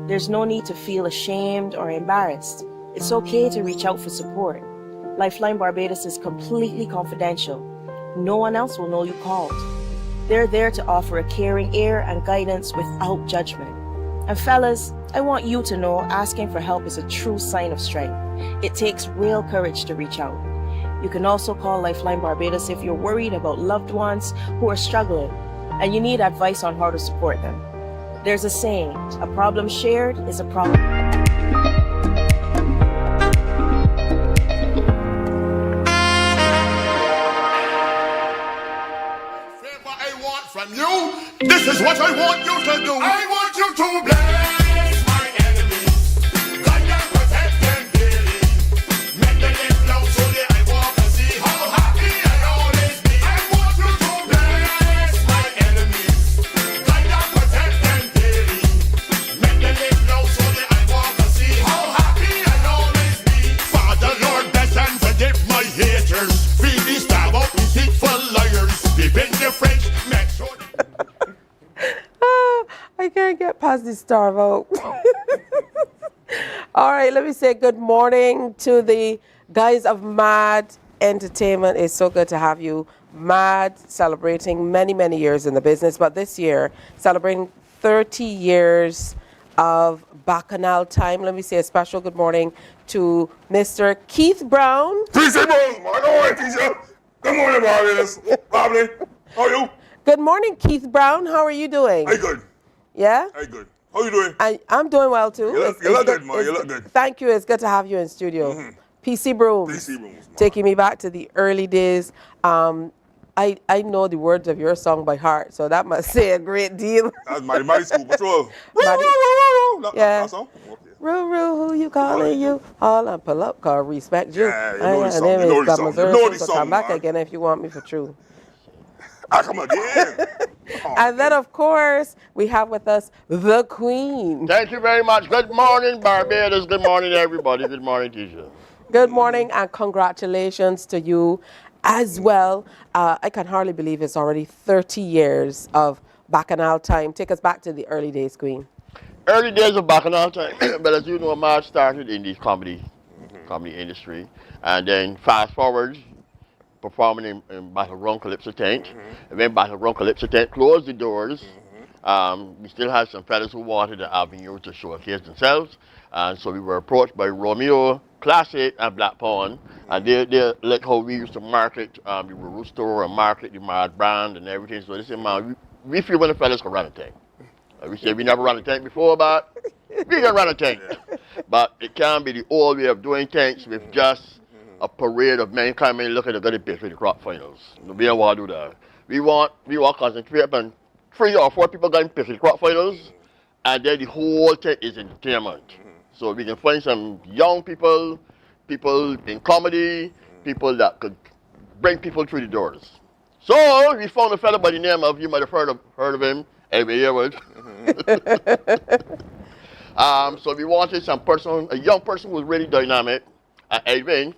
Speaker 23: There's no need to feel ashamed or embarrassed. It's okay to reach out for support. Lifeline Barbados is completely confidential. No one else will know you called. They're there to offer a caring ear and guidance without judgment. And fellas, I want you to know asking for help is a true sign of strength. It takes real courage to reach out. You can also call Lifeline Barbados if you're worried about loved ones who are struggling and you need advice on how to support them. There's a saying, a problem shared is a problem.
Speaker 19: From you, this is what I want you to do. I want you to bless my enemies, guide and protect them daily. Make them live loud so that I walk and see how happy I always be. I want you to bless my enemies, guide and protect them daily. Make them live loud so that I walk and see how happy I always be. Father Lord, bless and forgive my haters. Feed me, stab up, me feet for liars. Living the French.
Speaker 2: I can't get past the star vote. All right, let me say good morning to the guys of Mad Entertainment. It's so good to have you. Mad celebrating many, many years in the business, but this year celebrating 30 years of Bakanal Time. Let me say a special good morning to Mr. Keith Brown.
Speaker 20: TC Brown, my God, teacher. Good morning, Barbados. Bobby, how are you?
Speaker 2: Good morning, Keith Brown. How are you doing?
Speaker 20: I'm good.
Speaker 2: Yeah?
Speaker 20: I'm good. How are you doing?
Speaker 2: I'm doing well, too.
Speaker 20: You look good, man. You look good.
Speaker 2: Thank you. It's good to have you in studio. PC Brooms.
Speaker 20: PC Brooms.
Speaker 2: Taking me back to the early days. I know the words of your song by heart, so that must say a great deal.
Speaker 20: That's Mighty School Patrol.
Speaker 2: Yeah. Roo, who you calling you? All and pull up, call respect you.
Speaker 20: Yeah, you know the song. You know the song. You know the song,
Speaker 2: come back
Speaker 20: man.
Speaker 2: again if you want me for true.
Speaker 20: I come again.
Speaker 2: And then, of course, we have with us the Queen.
Speaker 21: Thank you very much. Good morning, Barbados. Good morning, everybody. Good morning, teacher.
Speaker 2: Good morning and congratulations to you as well. I can hardly believe it's already 30 years of Bakanal Time. Take us back to the early days, Queen.
Speaker 21: Early days of Bakanal Time. But as you know, March started in the comedy industry. And then fast forward, performing in Battleground Calypso Tent. And when Battleground Calypso Tent closed the doors, we still had some fellas who wanted the avenue to showcase themselves. And so we were approached by Romeo, Classic, and Black Pawn. And they like how we used to market the Ruru store and market the Mad brand and everything. So they said, man, we feel when the fellas can run a tank. We said we never run a tank before, but we can run a tank. But it can't be the old way of doing tanks with just a parade of men coming and looking at the picture the crop finals. We don't want to do that. We want to concentrate on 3 or 4 people getting picked in the crop finals, and then the whole thing is entertainment. So we can find some young people, people in comedy, people that could bring people through the doors. So we found a fellow by the name of, you might have heard of him, Edwin Yearwood. So we wanted a young person who was really dynamic. Edwin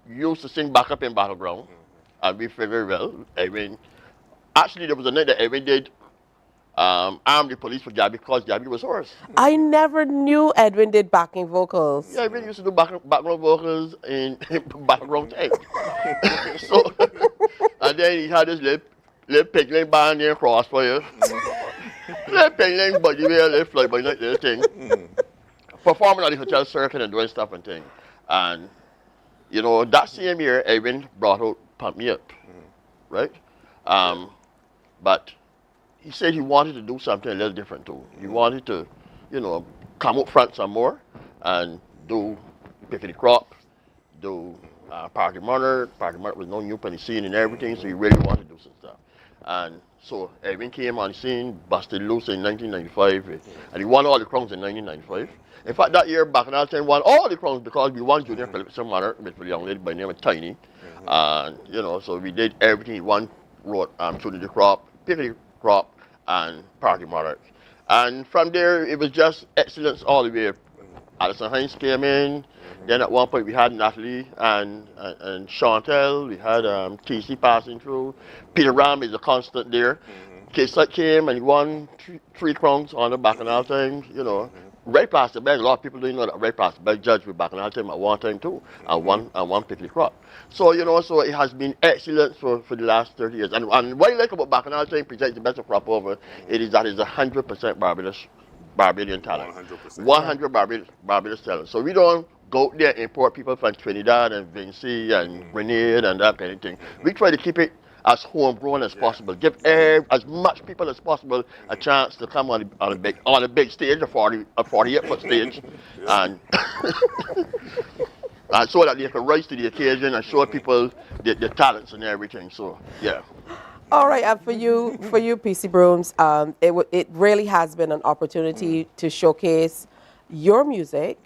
Speaker 21: used to sing backup in Battleground, and we feel very well. Edwin, actually there was a night that Edwin did arm the police for Gabby because Gabby was hoarse.
Speaker 2: I never knew Edwin did backing vocals.
Speaker 21: Yeah, Edwin used to do background vocals in Battleground Time. So, and then he had this little pigling band there, Crossfire. Little pigling body wear, little fly by night little thing. Performing at the hotel circuit and doing stuff and thing. And you know, that same year Edwin brought out Pump Me Up. Right? But he said he wanted to do something a little different too. He wanted to, you know, come up front some more and do Pick the Crop, do Party Monarch. Party Monarch was no new on the scene and everything, so he really wanted to do some stuff. And so Edwin came on the scene, busted loose in 1995, and he won all the crowns in 1995. In fact, that year, Bakanal Time won all the crowns because we won Junior Calypso Monarch with a young lady by the name of Tiny. And, you know, so we did everything. He won, wrote Pick the Crop, Crop, and Party Monarch. And from there, it was just excellence all the way. Alison Hines came in. Then at one point, we had Natalie and Chantel. We had TC passing through. Peter Ram is a constant there. K-Sut came and he won 3 crowns on the Bakanal Time, you know. Ray Plastic Bag, a lot of people didn't know that Ray Plastic Bag judged with Bakanal Time at one time too, and one Pick the Crop. So, you know, so it has been excellent for the last 30 years. And what I like about Bakanal Time presents the best of Cropover, it is that it's 100% Barbadian talent. 100% Barbados talent. So we don't go out there and import people from Trinidad and Vinci and Grenada and that kind of thing. We try to keep it as homegrown as possible. Give as much people as possible a chance to come on a big stage, a 48-foot stage, and so that they can rise to the occasion and show people the talents and everything. So yeah.
Speaker 2: All right, and for you, PC Brooms, it really has been an opportunity to showcase your music,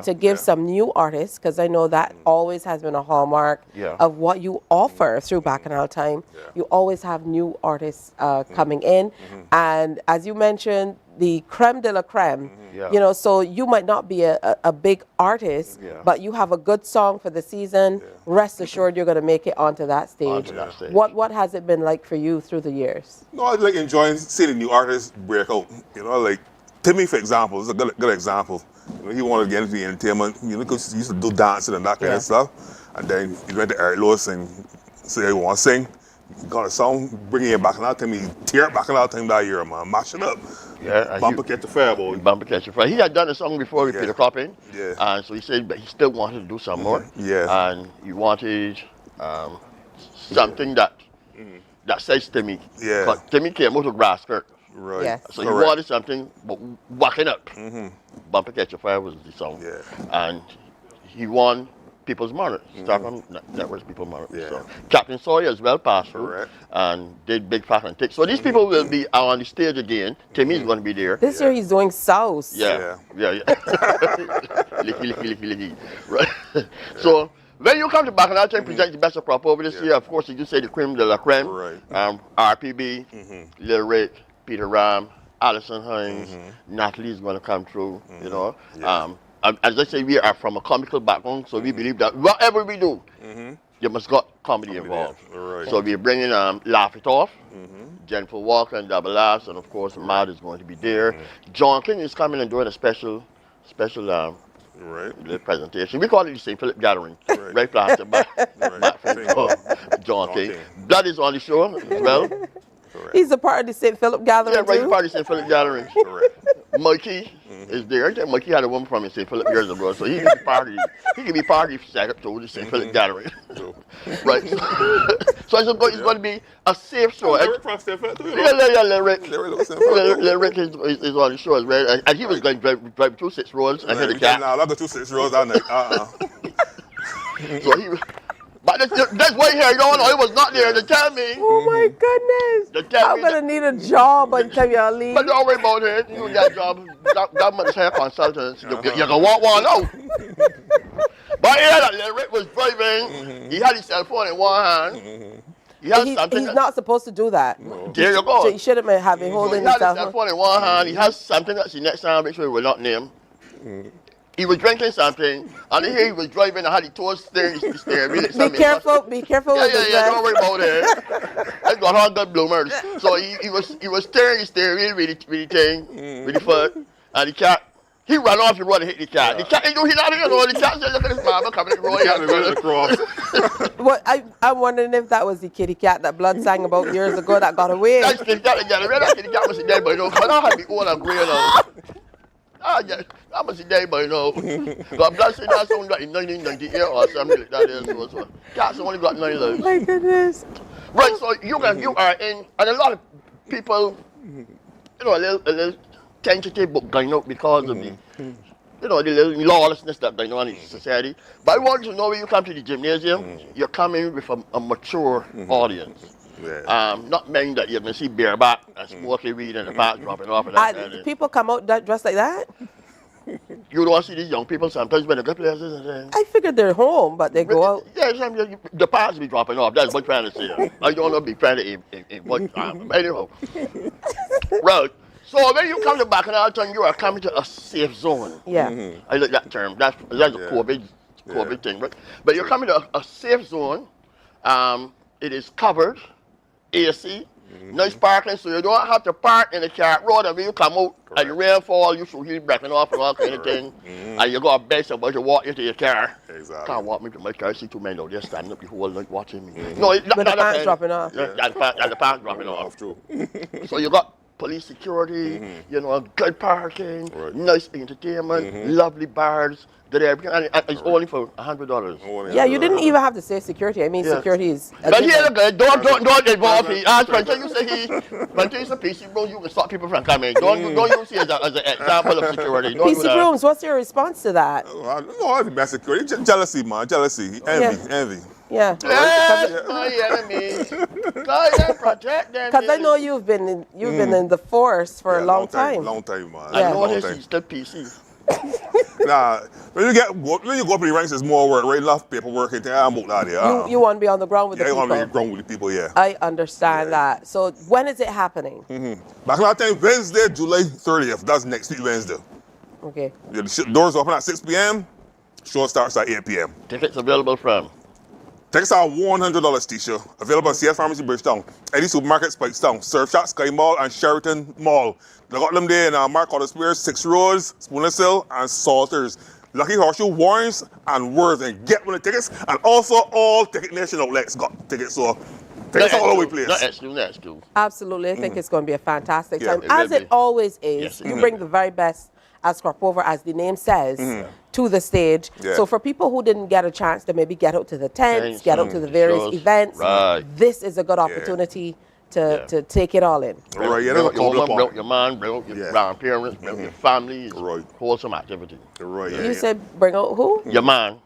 Speaker 2: to give some new artists, because I know that always has been a hallmark of what you offer through Bakanal Time. You always have new artists coming in, and as you mentioned, the creme de la creme, you know, so you might not be a big artist, but you have a good song for the season. Rest assured you're going to make it onto that stage. What has it been like for you through the years?
Speaker 20: No, I like enjoying seeing the new artists break out. You know, like Timmy, for example, is a good example. You know, he wanted to get into the entertainment, you know, because he used to do dancing and that kind of stuff. And then he went to Eric Lewis and said he want to sing. He got a song, bringing it back out to me. Tear it back out to him that year, man. Mash it up. Yeah, Bumper Catch the Fire, boy.
Speaker 21: Bumper Catch the Fire. He had done a song before with Peter Coppin. And so he said, but he still wanted to do some more. And he wanted something that says Timmy. Because Timmy came out of grass skirt.
Speaker 20: Right.
Speaker 21: So he wanted something, but whacking up. Bumper Catch the Fire was the song. And he won People's Monarch. Start from Network's People's Monarch. So Captain Sawyer as well passed through and did Big Fat and Thick. So these people will be on the stage again. Timmy's going to be there.
Speaker 2: This year he's doing South.
Speaker 21: Licky. Right. So when you come to Bakanal Time, present the best of Cropover this year, of course, you say the creme de la creme. RPB, Lil Rick, Peter Ram, Alison Hines, Natalie is going to come through, you know. As I say, we are from a comical background, so we believe that whatever we do, you must got comedy involved. So we're bringing Laugh It Off, Jennifer Walker and Double Laughs, and of course Mad is going to be there. John King is coming and doing a special little presentation. We call it the St. Philip Gathering, right plastic back John King. That is on the show as well.
Speaker 2: He's a part of the St. Philip gathering
Speaker 21: Yeah, right,
Speaker 2: too?
Speaker 21: part of the St. Philip gathering. Mikey is there. I think Mikey had a woman from St. Philip years ago, so he can be part of the, set up to the St. Philip gathering. Right. So it's going to be a safe show.
Speaker 20: Lyric from St. Philip too, you know?
Speaker 21: Yeah, Lyric.
Speaker 20: Lyric
Speaker 21: is on the show as well. And he was going to drive 2 6 roads and hit a cat.
Speaker 20: Nah, I'll go 2 6 roads that night.
Speaker 21: So he was. But that's way here, you know, it was not there to tell me.
Speaker 2: Oh my goodness. I'm going to need a job until you leave.
Speaker 21: But don't worry about it. You got a job. Government hair consultants. You can walk one out. But yeah, that Lyric was driving. He had his cell phone in one hand. He had something.
Speaker 2: He's not supposed to do that.
Speaker 21: There you go.
Speaker 2: So he shouldn't have been holding
Speaker 21: his
Speaker 2: cell
Speaker 21: phone in one hand. He has something that's the next time, make sure he will not name. He was drinking something, and here he was driving and had the toes steering the steering wheel.
Speaker 2: Be careful with
Speaker 21: Yeah,
Speaker 2: this.
Speaker 21: don't worry about it. That's got hard good bloomers. So he was steering the steering wheel with the thing, with the foot, and the cat. He ran off the road and hit the cat. The cat, he not even know. The cat said, "Look at this mama coming in the road."
Speaker 2: Well, I'm wondering if that was the kitty cat that Blood sang about years ago that got away.
Speaker 21: That's the cat again. That kitty cat was dead, but no, but I had the old and grey now. Yeah, that must be there by now. But Blood said that's only got in 1998 or something like that. So cats only got 9 lives.
Speaker 2: My goodness.
Speaker 21: Right, so you are in, and a lot of people, you know, a little tentative but going out because of the, you know, the little lawlessness that going on in society. But I want you to know when you come to the gymnasium, you're coming with a mature audience. Not meaning that you're going to see bareback and smoking weed and the park dropping off. And
Speaker 2: people come out dressed like that?
Speaker 21: You don't see these young people sometimes when they go places and things.
Speaker 2: I figured they're home, but they go out.
Speaker 21: Yeah, the parts be dropping off. That's what I'm trying to say. I don't know be trying to in what time. Anyhow. Right. So when you come to Bakanal Time, you are coming to a safe zone.
Speaker 2: Yeah.
Speaker 21: I like that term. That's a COVID thing, right? But you're coming to a safe zone. It is covered. AC, nice parking, so you don't have to park in the car road, and when you come out and the rainfall, you should hear breaking off and all kind of thing, and you got a bed somewhere to walk into your car.
Speaker 20: Exactly.
Speaker 21: Can't walk me to my car, see 2 men out there standing up the whole night watching me. No, it's not
Speaker 2: the pants dropping off.
Speaker 21: Yeah, the pants dropping off. True. So you got police security, you know, good parking, nice entertainment, lovely bars. And it's only for $100.
Speaker 2: Yeah, you didn't even have to say security. I mean, security is.
Speaker 21: But here, don't involve me. Until you say until you say PC Brooms, you can stop people from coming. Don't use it as an example of security.
Speaker 2: PC Brooms, what's your response to that?
Speaker 20: No, I think that's security. Jealousy, man. Jealousy. Envy.
Speaker 2: Yeah.
Speaker 21: Yes, my enemies. God protect them.
Speaker 2: Because I know you've been in the force for a long time.
Speaker 20: Long time, man.
Speaker 21: I know he's still PC.
Speaker 20: Nah, when you go up in the ranks, there's more work, right? Enough paperwork and I'm out there.
Speaker 2: You want to be on the ground with the people.
Speaker 20: Yeah, I want to be on the ground with the people, yeah.
Speaker 2: I understand that. So when is it happening?
Speaker 20: Bakanal Time, Wednesday, July 30th. That's next week, Wednesday.
Speaker 2: Okay.
Speaker 20: Yeah, the doors open at 6 p.m. Show starts at 8 p.m.
Speaker 21: Tickets available from?
Speaker 20: Tickets are $100, T-shirt. Available at CS Pharmacy, Bridgetown, Eddie Supermarket, Spikestown, Surf Shop, Sky Mall, and Sheraton Mall. They got them there in Mark Otto Spears, 6 Roads, Spooner Hill, and Salters. Lucky Horseshoe, Warrens, and Worthing. Get one of the tickets. And also all Ticket Nation outlets got tickets. So tickets all over the place.
Speaker 21: That's true.
Speaker 2: Absolutely. I think it's going to be a fantastic time. As it always is,
Speaker 21: Yes,
Speaker 2: you bring the very best as Cropover, as the name says, to the stage.
Speaker 20: Yeah.
Speaker 2: So for people who didn't get a chance to maybe get out to the tents, get out to the various events, this is a good opportunity to take it all in.
Speaker 21: Right, bring out your woman, bring out your man, bring out your grandparents, bring out your family. Wholesome activity.
Speaker 2: You said bring out who?
Speaker 21: Your man.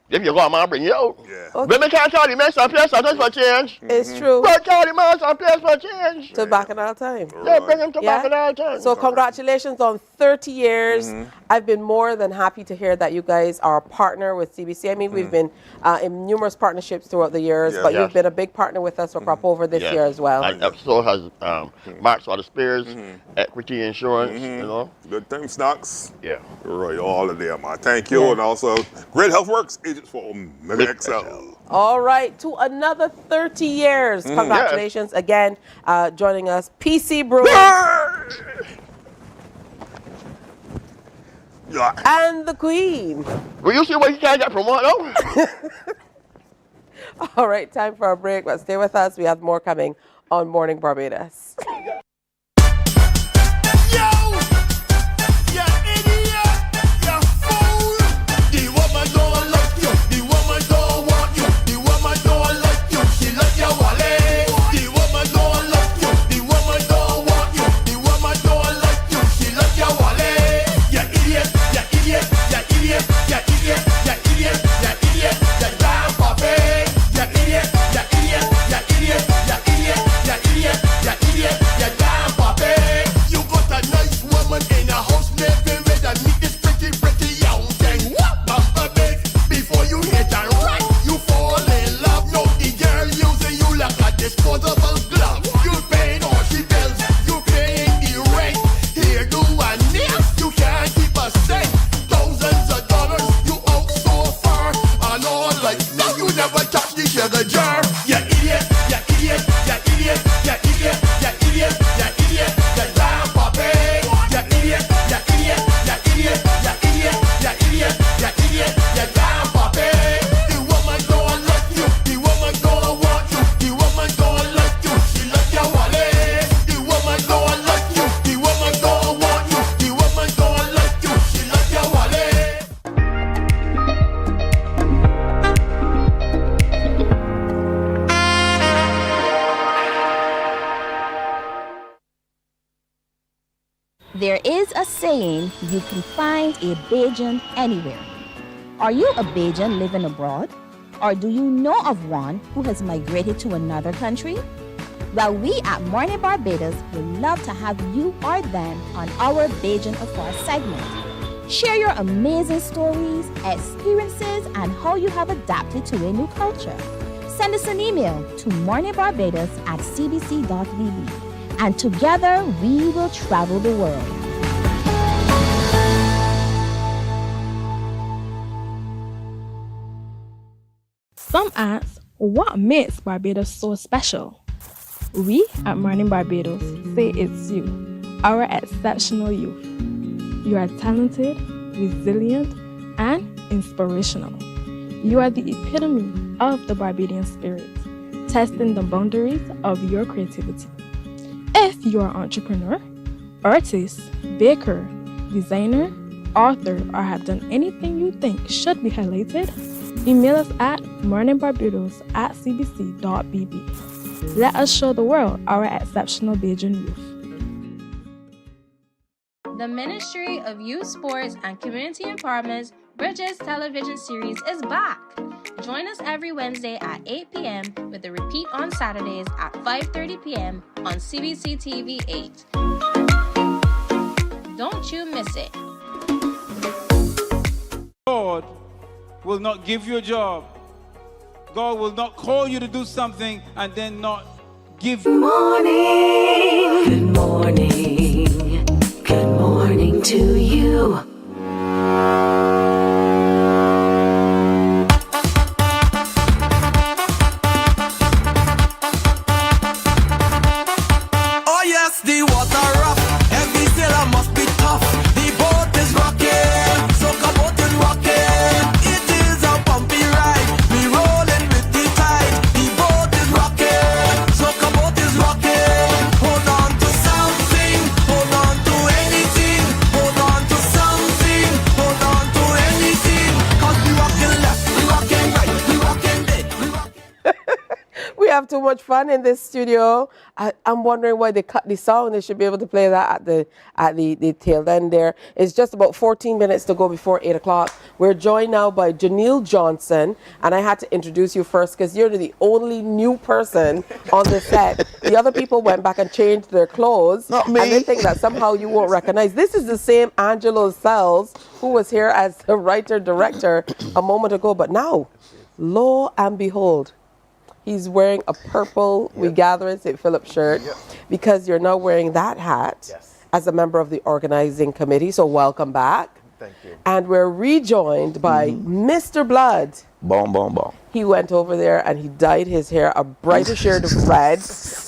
Speaker 21: If you got a man, bring you out. Women can't tell the men some place sometimes for change.
Speaker 2: It's true.
Speaker 21: But tell the man some place for change.
Speaker 2: To Bakanal Time.
Speaker 21: Yeah, bring him to Bakanal Time.
Speaker 2: So congratulations on 30 years. I've been more than happy to hear that you guys are a partner with CBC. I mean, we've been in numerous partnerships throughout the years, but you've been a big partner with us for Cropover this year as well.
Speaker 21: And so has Mark Otto Spears, Equity Insurance, you know.
Speaker 20: Good time snacks.
Speaker 21: Yeah.
Speaker 20: Right, all of them, man. Thank you. And also, Great Health Works, agents for Omega XL.
Speaker 2: All right, to another 30 years. Congratulations again. Joining us, PC Brooms. And the Queen.
Speaker 21: Will you see what you can't get from what, though?
Speaker 2: All right, time for a break, but stay with us. We have more coming on Morning Barbados.
Speaker 6: There is a saying, you can find a Bajan anywhere. Are you a Bajan living abroad? Or do you know of one who has migrated to another country? Well, we at Mornin Barbados would love to have you or them on our Bajan Affair segment. Share your amazing stories, experiences, and how you have adapted to a new culture. Send us an email to morninbarbados@cbc.vb. And together we will travel the world.
Speaker 7: Some ask, what makes Barbados so special? We at Mornin Barbados say it's you, our exceptional youth. You are talented, resilient, and inspirational. You are the epitome of the Barbadian spirit, testing the boundaries of your creativity. If you are an entrepreneur, artist, baker, designer, author, or have done anything you think should be highlighted, email us at morninbarbados@cbc.bb. Let us show the world our exceptional Bajan youth.
Speaker 13: The Ministry of Youth, Sports and Community Empowerment's Bridges television series is back. Join us every Wednesday at 8 p.m. with a repeat on Saturdays at 5:30 p.m. on CBC TV 8. Don't you miss it.
Speaker 14: God will not give you a job. God will not call you to do something and then not give you.
Speaker 1: Morning, good morning, good morning to you. Oh yes, the water rough. Every sailor must be tough. The boat is rocking, soca boat is rocking. It is a bumpy ride. We rolling with the tide. The boat is rocking, soca boat is rocking. Hold on to something, hold on to anything. Hold on to something, hold on to anything. 'Cause we rocking left, we rocking right, we rocking mid, we rocking.
Speaker 2: We have too much fun in this studio. I'm wondering why they cut the song. They should be able to play that at the tail end there. It's just about 14 minutes to go before 8 o'clock. We're joined now by Janelle Johnson, and I had to introduce you first because you're the only new person on the set. The other people went back and changed their clothes.
Speaker 3: Not me.
Speaker 2: And they think that somehow you won't recognize. This is the same Angelo Sells who was here as the writer-director a moment ago, but now, lo and behold, he's wearing a purple We Gather in St. Philip shirt because you're now wearing that hat as a member of the organizing committee. So welcome back.
Speaker 3: Thank you.
Speaker 2: And we're rejoined by Mr. Blood.
Speaker 3: Boom, boom, boom.
Speaker 2: He went over there and he dyed his hair a brighter shade of red.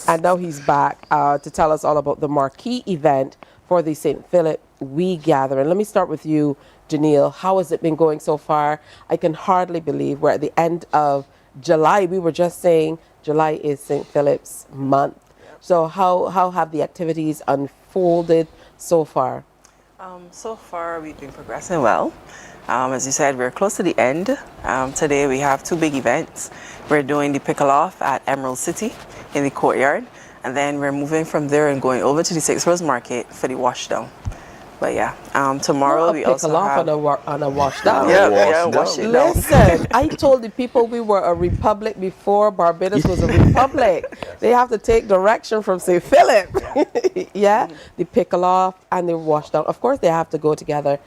Speaker 2: And now he's back to tell us all about the marquee event for the St. Philip We Gather. And let me start with you, Janelle. How has it been going so far? I can hardly believe we're at the end of July, we were just saying July is St. Philip's month. So how have the activities unfolded so far?
Speaker 11: So far, we've been progressing well. As you said, we're close to the end. Today, we have 2 big events. We're doing the pickle-off at Emerald City in the courtyard, and then we're moving from there and going over to the Six Rose Market for the wash-down. But yeah, tomorrow we also have...
Speaker 2: on a wash down.
Speaker 11: Yeah, wash it down.
Speaker 2: Listen, I told the people we were a republic before Barbados was a republic. They have to take direction from St. Philip. Yeah, the pickle off and the wash down. Of course, they have to go together.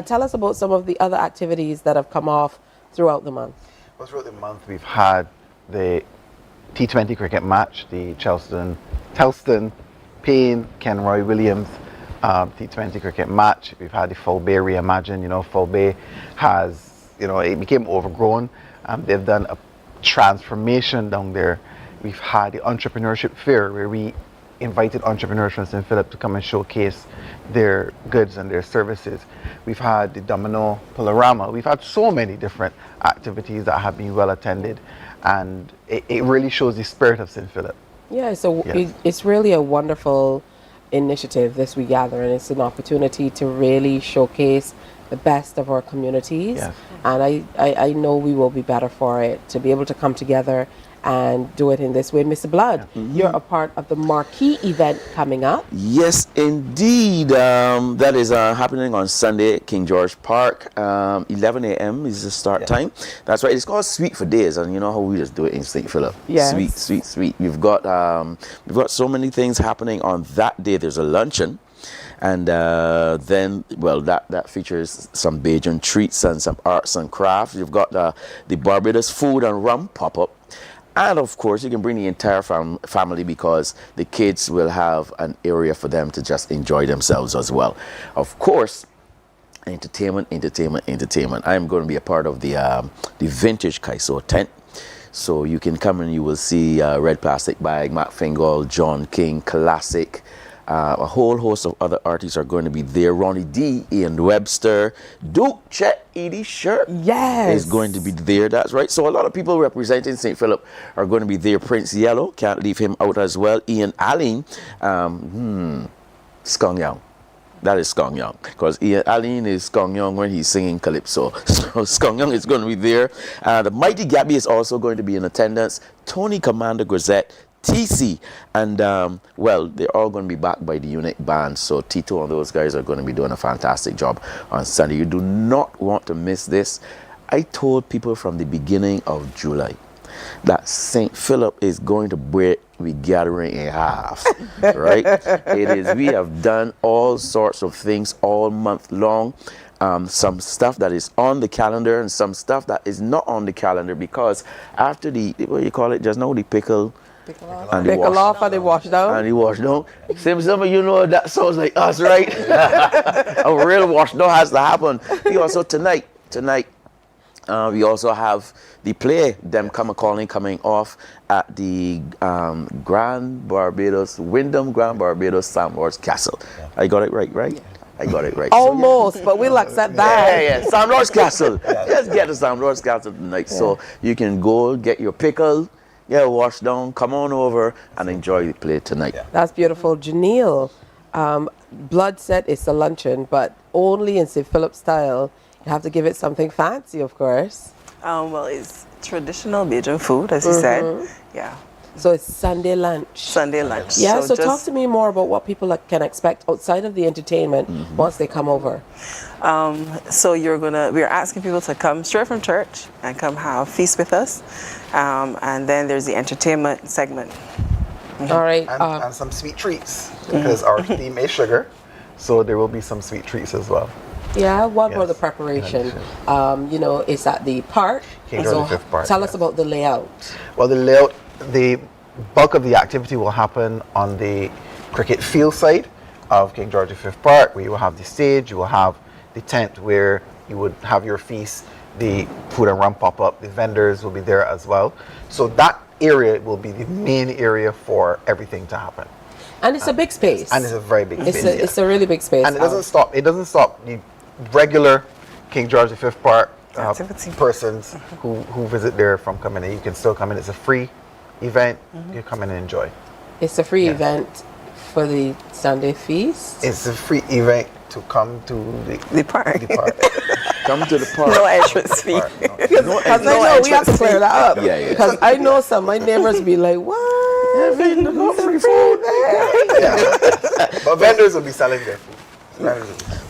Speaker 2: Tell us about some of the other activities that have come off throughout the month.
Speaker 3: Well, throughout the month, we've had the T20 cricket match, the Telston, Payne, Kenroy Williams T20 cricket match. We've had the Full Bay Reimagine. You know, Full Bay has, it became overgrown. They've done a transformation down there. We've had the Entrepreneurship Fair where we invited entrepreneurs from St. Philip to come and showcase their goods and their services. We've had the Domino Panorama. We've had so many different activities that have been well attended, and it really shows the spirit of St. Philip.
Speaker 2: Yeah, so it's really a wonderful initiative, this We Gather, and it's an opportunity to really showcase the best of our communities.
Speaker 3: Yes.
Speaker 2: And I know we will be better for it, to be able to come together and do it in this way. Mr. Blood, you're a part of the marquee event coming up.
Speaker 4: Yes, indeed. That is happening on Sunday at King George Park. 11 a.m. is the start time. That's right. It's called Sweet for Days, and you know how we just do it in St. Philip.
Speaker 2: Yes.
Speaker 4: Sweet, sweet, sweet. We've got so many things happening on that day. There's a luncheon. And then, well, that features some Bajan treats and some arts and crafts. You've got the Barbados Food and Rum pop-up. And of course, you can bring the entire family because the kids will have an area for them to just enjoy themselves as well. Of course, entertainment. I'm going to be a part of the vintage Kaiso tent. So you can come and you will see Red Plastic Bag, Matt Fingal, John King, Classic. A whole host of other artists are going to be there. Ronnie D, Ian Webster, Duke, Chet, Edie Shirt is going to be there. That's right. So a lot of people representing St. Philip are going to be there. Prince Yellow, can't leave him out as well. Ian Allen, Skong Young. That is Skong Young, because Ian Allen is Skong Young when he's singing Calypso. So Skong Young is going to be there. The Mighty Gabby is also going to be in attendance. Tony Commander Grisette, TC, and well, they're all going to be backed by the Unique Band, so Tito and those guys are going to be doing a fantastic job on Sunday. You do not want to miss this. I told people from the beginning of July that St. Philip is going to break the gathering in half, right? We have done all sorts of things all month long. Some stuff that is on the calendar and some stuff that is not on the calendar, because after the, what do you call it just now, the pickle and the
Speaker 2: off and the wash down.
Speaker 4: And the wash down. Sim Simma, you know that sounds like us, right? A real wash down has to happen. We also tonight, we also have the play, Them Come A-Calling, coming off at the Grand Barbados, Wyndham Grand Barbados Sam Lord's Castle. Yeah. I got it right? Yeah. I got it right.
Speaker 2: Almost, so, but we'll accept that.
Speaker 4: Yeah. Sam Lord's Castle. Let's get to Sam Lord's Castle tonight. Yeah. So you can go get your pickle, wash down, come on over and enjoy the play tonight. Yeah.
Speaker 2: That's beautiful. Janelle, Blood said it's a luncheon, but only in St. Philip style. You have to give it something fancy, of course.
Speaker 11: Well, it's traditional Bajan food, as you said. Yeah.
Speaker 2: So it's Sunday lunch.
Speaker 11: Sunday lunch.
Speaker 2: Yeah, so talk to me more about what people can expect outside of the entertainment once they come over.
Speaker 11: So we're asking people to come straight from church and come have a feast with us. And then there's the entertainment segment.
Speaker 2: All right.
Speaker 3: And some sweet treats, because our theme is sugar. So there will be some sweet treats as well.
Speaker 2: Yeah, what about the preparation? It's at the park.
Speaker 3: King George V Park.
Speaker 2: Tell us about the layout.
Speaker 3: Well, the layout, the bulk of the activity will happen on the cricket field side of King George V Park, where you will have the stage, you will have the tent where you would have your feast, the food and rum pop-up, the vendors will be there as well. So that area will be the main area for everything to happen.
Speaker 2: And it's a big space.
Speaker 3: And it's a very big space.
Speaker 2: It's a really big space.
Speaker 3: And it doesn't stop. The regular King George V Park persons who visit there from coming in. You can still come in. It's a free event. You come in and enjoy.
Speaker 2: It's a free event for the Sunday feast.
Speaker 3: It's a free event to come to the park.
Speaker 4: Come to the park.
Speaker 8: No entrance fee.
Speaker 2: Because I know we have to clear that up.
Speaker 4: Yeah.
Speaker 2: Because I know some of my neighbors be like, what? Free food there.
Speaker 3: But vendors will be selling their food.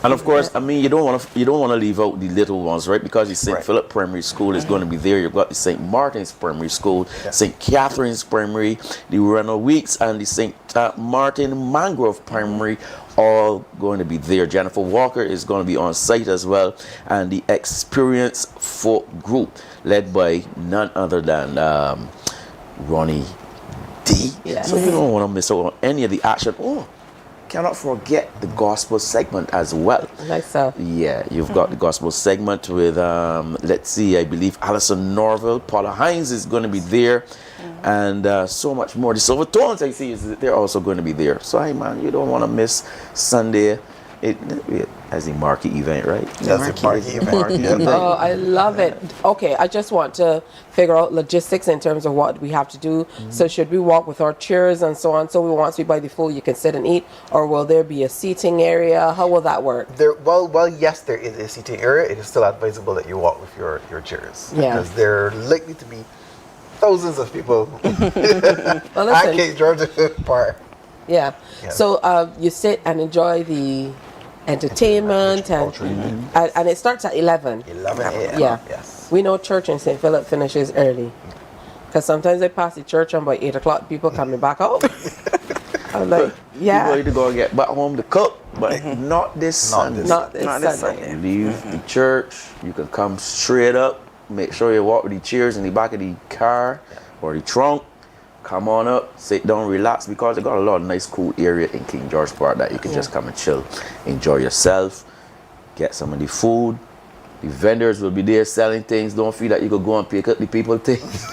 Speaker 4: And of course, I mean, you don't want to leave out the little ones, right? Because the St. Philip Primary School is going to be there. You've got the St. Martin's Primary School, St. Catherine's Primary, the Ronald Weeks, and the St. Martin Mangrove Primary, all going to be there. Jennifer Walker is going to be on site as well, and the Experience Folk Group, led by none other than Ronnie D.
Speaker 2: Yes.
Speaker 4: So you don't want to miss out on any of the action. Oh, cannot forget the gospel segment as well.
Speaker 2: Nice.
Speaker 4: Yeah, you've got the gospel segment with, let's see, I believe Alison Norville, Paula Hines is going to be there, and so much more. The Silver Tones, I see, they're also going to be there. So, hey, man, you don't want to miss Sunday. It as a marquee event, right?
Speaker 3: That's a marquee event.
Speaker 2: Oh, I love it. Okay, I just want to figure out logistics in terms of what we have to do. So should we walk with our chairs and so on? So we want to be by default, you can sit and eat, or will there be a seating area? How will that work?
Speaker 3: Well, yes, there is a seating area. It is still advisable that you walk with your chairs.
Speaker 2: Yeah.
Speaker 3: Because there are likely to be thousands of people
Speaker 2: Well,
Speaker 3: at
Speaker 2: listen.
Speaker 3: Cape George Park.
Speaker 2: Yeah. So you sit and enjoy the entertainment, and it starts at 11.
Speaker 3: 11 a.m.
Speaker 2: Yeah.
Speaker 3: Yes.
Speaker 2: We know church in St. Philip finishes early. Because sometimes they pass the church and by 8 o'clock, people coming back home. I'm like, yeah.
Speaker 4: People need to go get back home to cook, but not this Sunday.
Speaker 2: Not this Sunday.
Speaker 4: Leave the church. You can come straight up. Make sure you walk with the chairs in the back of the car or the trunk. Come on up, sit down, relax, because they got a lot of nice, cool area in King George Park that you can just come and chill, enjoy yourself, get some of the food. The vendors will be there selling things. Don't feel that you could go and pick up the people things.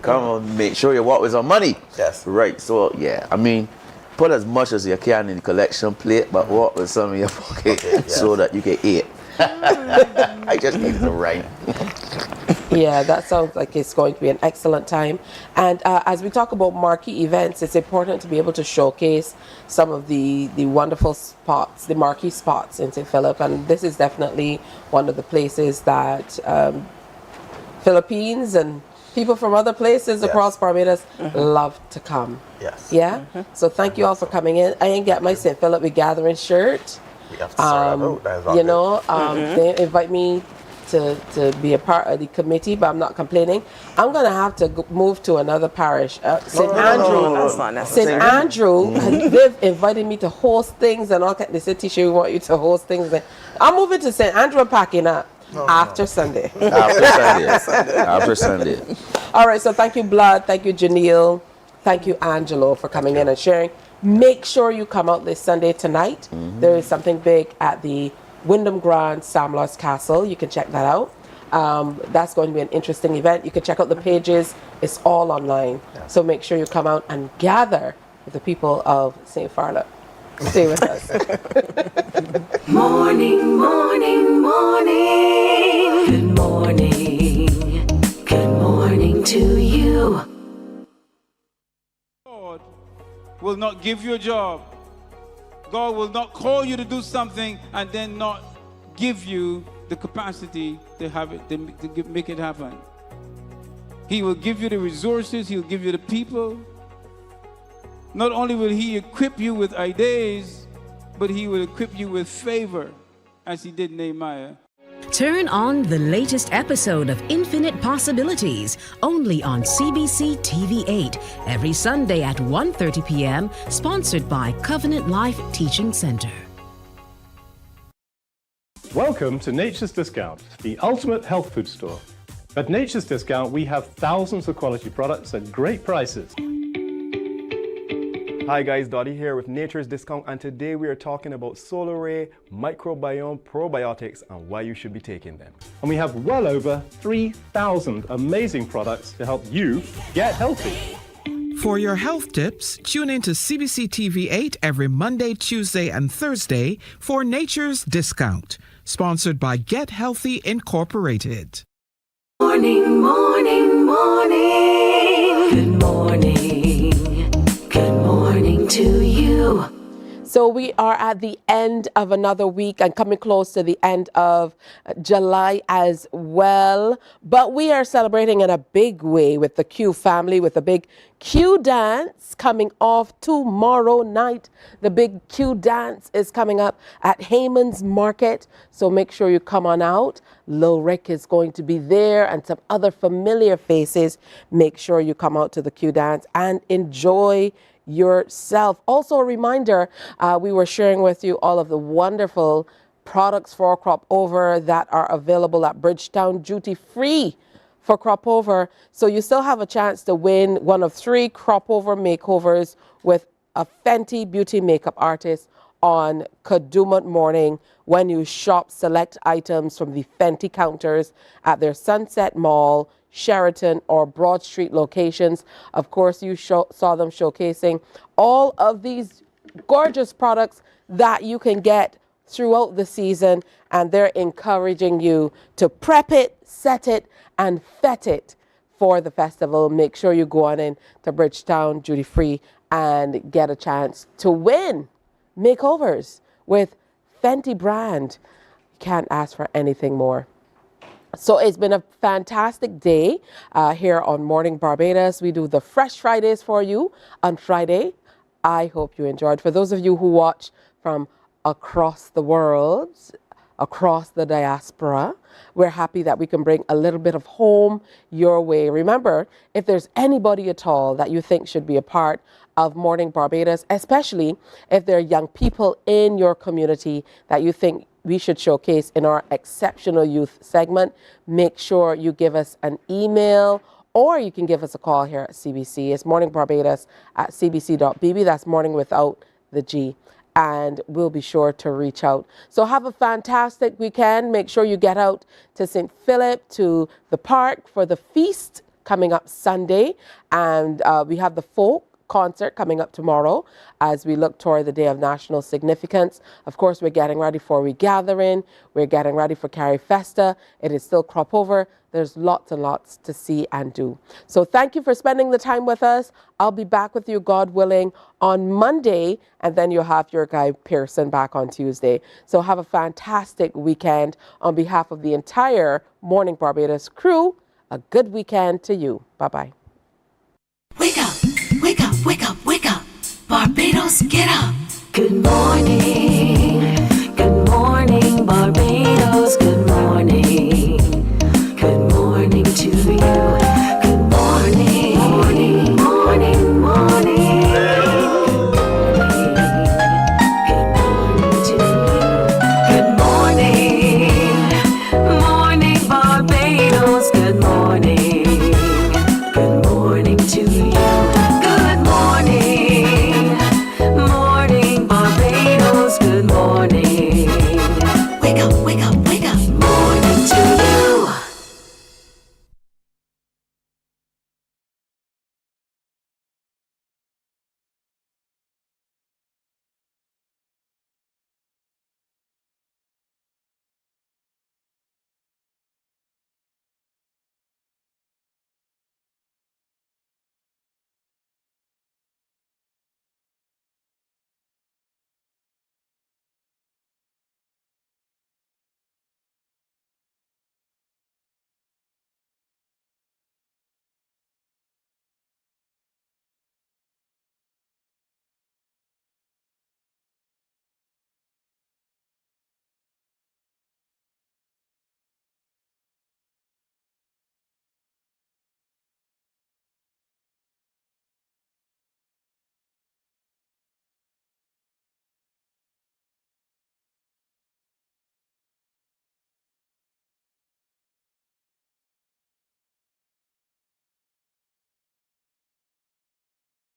Speaker 4: Come on, make sure you walk with some money.
Speaker 3: Yes.
Speaker 4: Right. So yeah, I mean, put as much as you can in the collection plate, but walk with some in your pocket so that you can eat. I just need the right.
Speaker 2: Yeah, that sounds like it's going to be an excellent time. And as we talk about marquee events, it's important to be able to showcase some of the wonderful spots, the marquee spots in St. Philip. And this is definitely one of the places that Philippines and people from other places across Barbados love to come.
Speaker 3: Yes.
Speaker 2: Yeah? So thank you all for coming in. I didn't get my St. Philip Gathering shirt.
Speaker 3: We have to sort that out. That is all
Speaker 2: You
Speaker 3: good.
Speaker 2: know, they invite me to be a part of the committee, but I'm not complaining. I'm going to have to move to another parish. St. Andrew.
Speaker 8: That's not necessary.
Speaker 2: St. Andrew, they've invited me to host things and all. They said, Tisha, we want you to host things. I'm moving to St. Andrew, packing up after Sunday.
Speaker 4: After Sunday.
Speaker 2: All right, so thank you, Blood. Thank you, Janelle. Thank you, Angelo, for coming in and sharing. Make sure you come out this Sunday tonight. There is something big at the Wyndham Grand Samlos Castle. You can check that out. That's going to be an interesting event. You can check out the pages. It's all online. So make sure you come out and gather with the people of St. Philip. Stay with us.
Speaker 1: Morning, morning, morning. Good morning. Good morning to you.
Speaker 14: God will not give you a job. God will not call you to do something and then not give you the capacity to have it, to make it happen. He will give you the resources. He'll give you the people. Not only will he equip you with ideas, but he will equip you with favor, as he did Nehemiah.
Speaker 12: Turn on the latest episode of Infinite Possibilities, only on CBC TV8, every Sunday at 1:30 p.m., sponsored by Covenant Life Teaching Center.
Speaker 16: Welcome to Nature's Discount, the ultimate health food store. At Nature's Discount, we have thousands of quality products at great prices.
Speaker 24: Hi guys, Dottie here with Nature's Discount, and today we are talking about solar ray, microbiome, probiotics, and why you should be taking them.
Speaker 16: And we have well over 3,000 amazing products to help you get healthy.
Speaker 15: For your health tips, tune in to CBC TV8 every Monday, Tuesday, and Thursday for Nature's Discount, sponsored by Get Healthy Incorporated.
Speaker 1: Morning, morning, morning. Good morning. Good morning to you.
Speaker 2: So we are at the end of another week and coming close to the end of July as well. But we are celebrating in a big way with the Q family, with a big Q dance coming off tomorrow night. The big Q dance is coming up at Heyman's Market. So make sure you come on out. Lil Rick is going to be there and some other familiar faces. Make sure you come out to the Q dance and enjoy yourself. Also a reminder, we were sharing with you all of the wonderful products for Cropover that are available at Bridgetown Dutyfree for Cropover. So you still have a chance to win one of 3 Cropover makeovers with a Fenty beauty makeup artist on Kadooment morning when you shop select items from the Fenty counters at their Sunset Mall, Sheraton, or Broad Street locations. Of course, you saw them showcasing all of these gorgeous products that you can get throughout the season, and they're encouraging you to prep it, set it, and fet it for the festival. Make sure you go on in to Bridgetown Duty Free and get a chance to win makeovers with Fenty brand. You can't ask for anything more. So it's been a fantastic day here on Morning Barbados. We do the Fresh Fridays for you on Friday. I hope you enjoyed. For those of you who watch from across the world, across the diaspora, we're happy that we can bring a little bit of home your way. Remember, if there's anybody at all that you think should be a part of Morning Barbados, especially if there are young people in your community that you think we should showcase in our Exceptional Youth segment, make sure you give us an email or you can give us a call here at CBC. It's morningbarbados@cbc.bb. That's morning without the G. And we'll be sure to reach out. So have a fantastic weekend. Make sure you get out to St. Philip, to the park for the feast coming up Sunday. And we have the folk concert coming up tomorrow as we look toward the Day of National Significance. Of course, we're getting ready for Regathering. We're getting ready for Carrie Festa. It is still Cropover. There's lots and lots to see and do. So thank you for spending the time with us. I'll be back with you, God willing, on Monday, and then you'll have your guy Pearson back on Tuesday. So have a fantastic weekend. On behalf of the entire Morning Barbados crew, a good weekend to you. Bye-bye.
Speaker 1: Wake up, wake up, wake up, wake up. Barbados, get up. Good morning. Good morning, Barbados. Good morning. Good morning to you.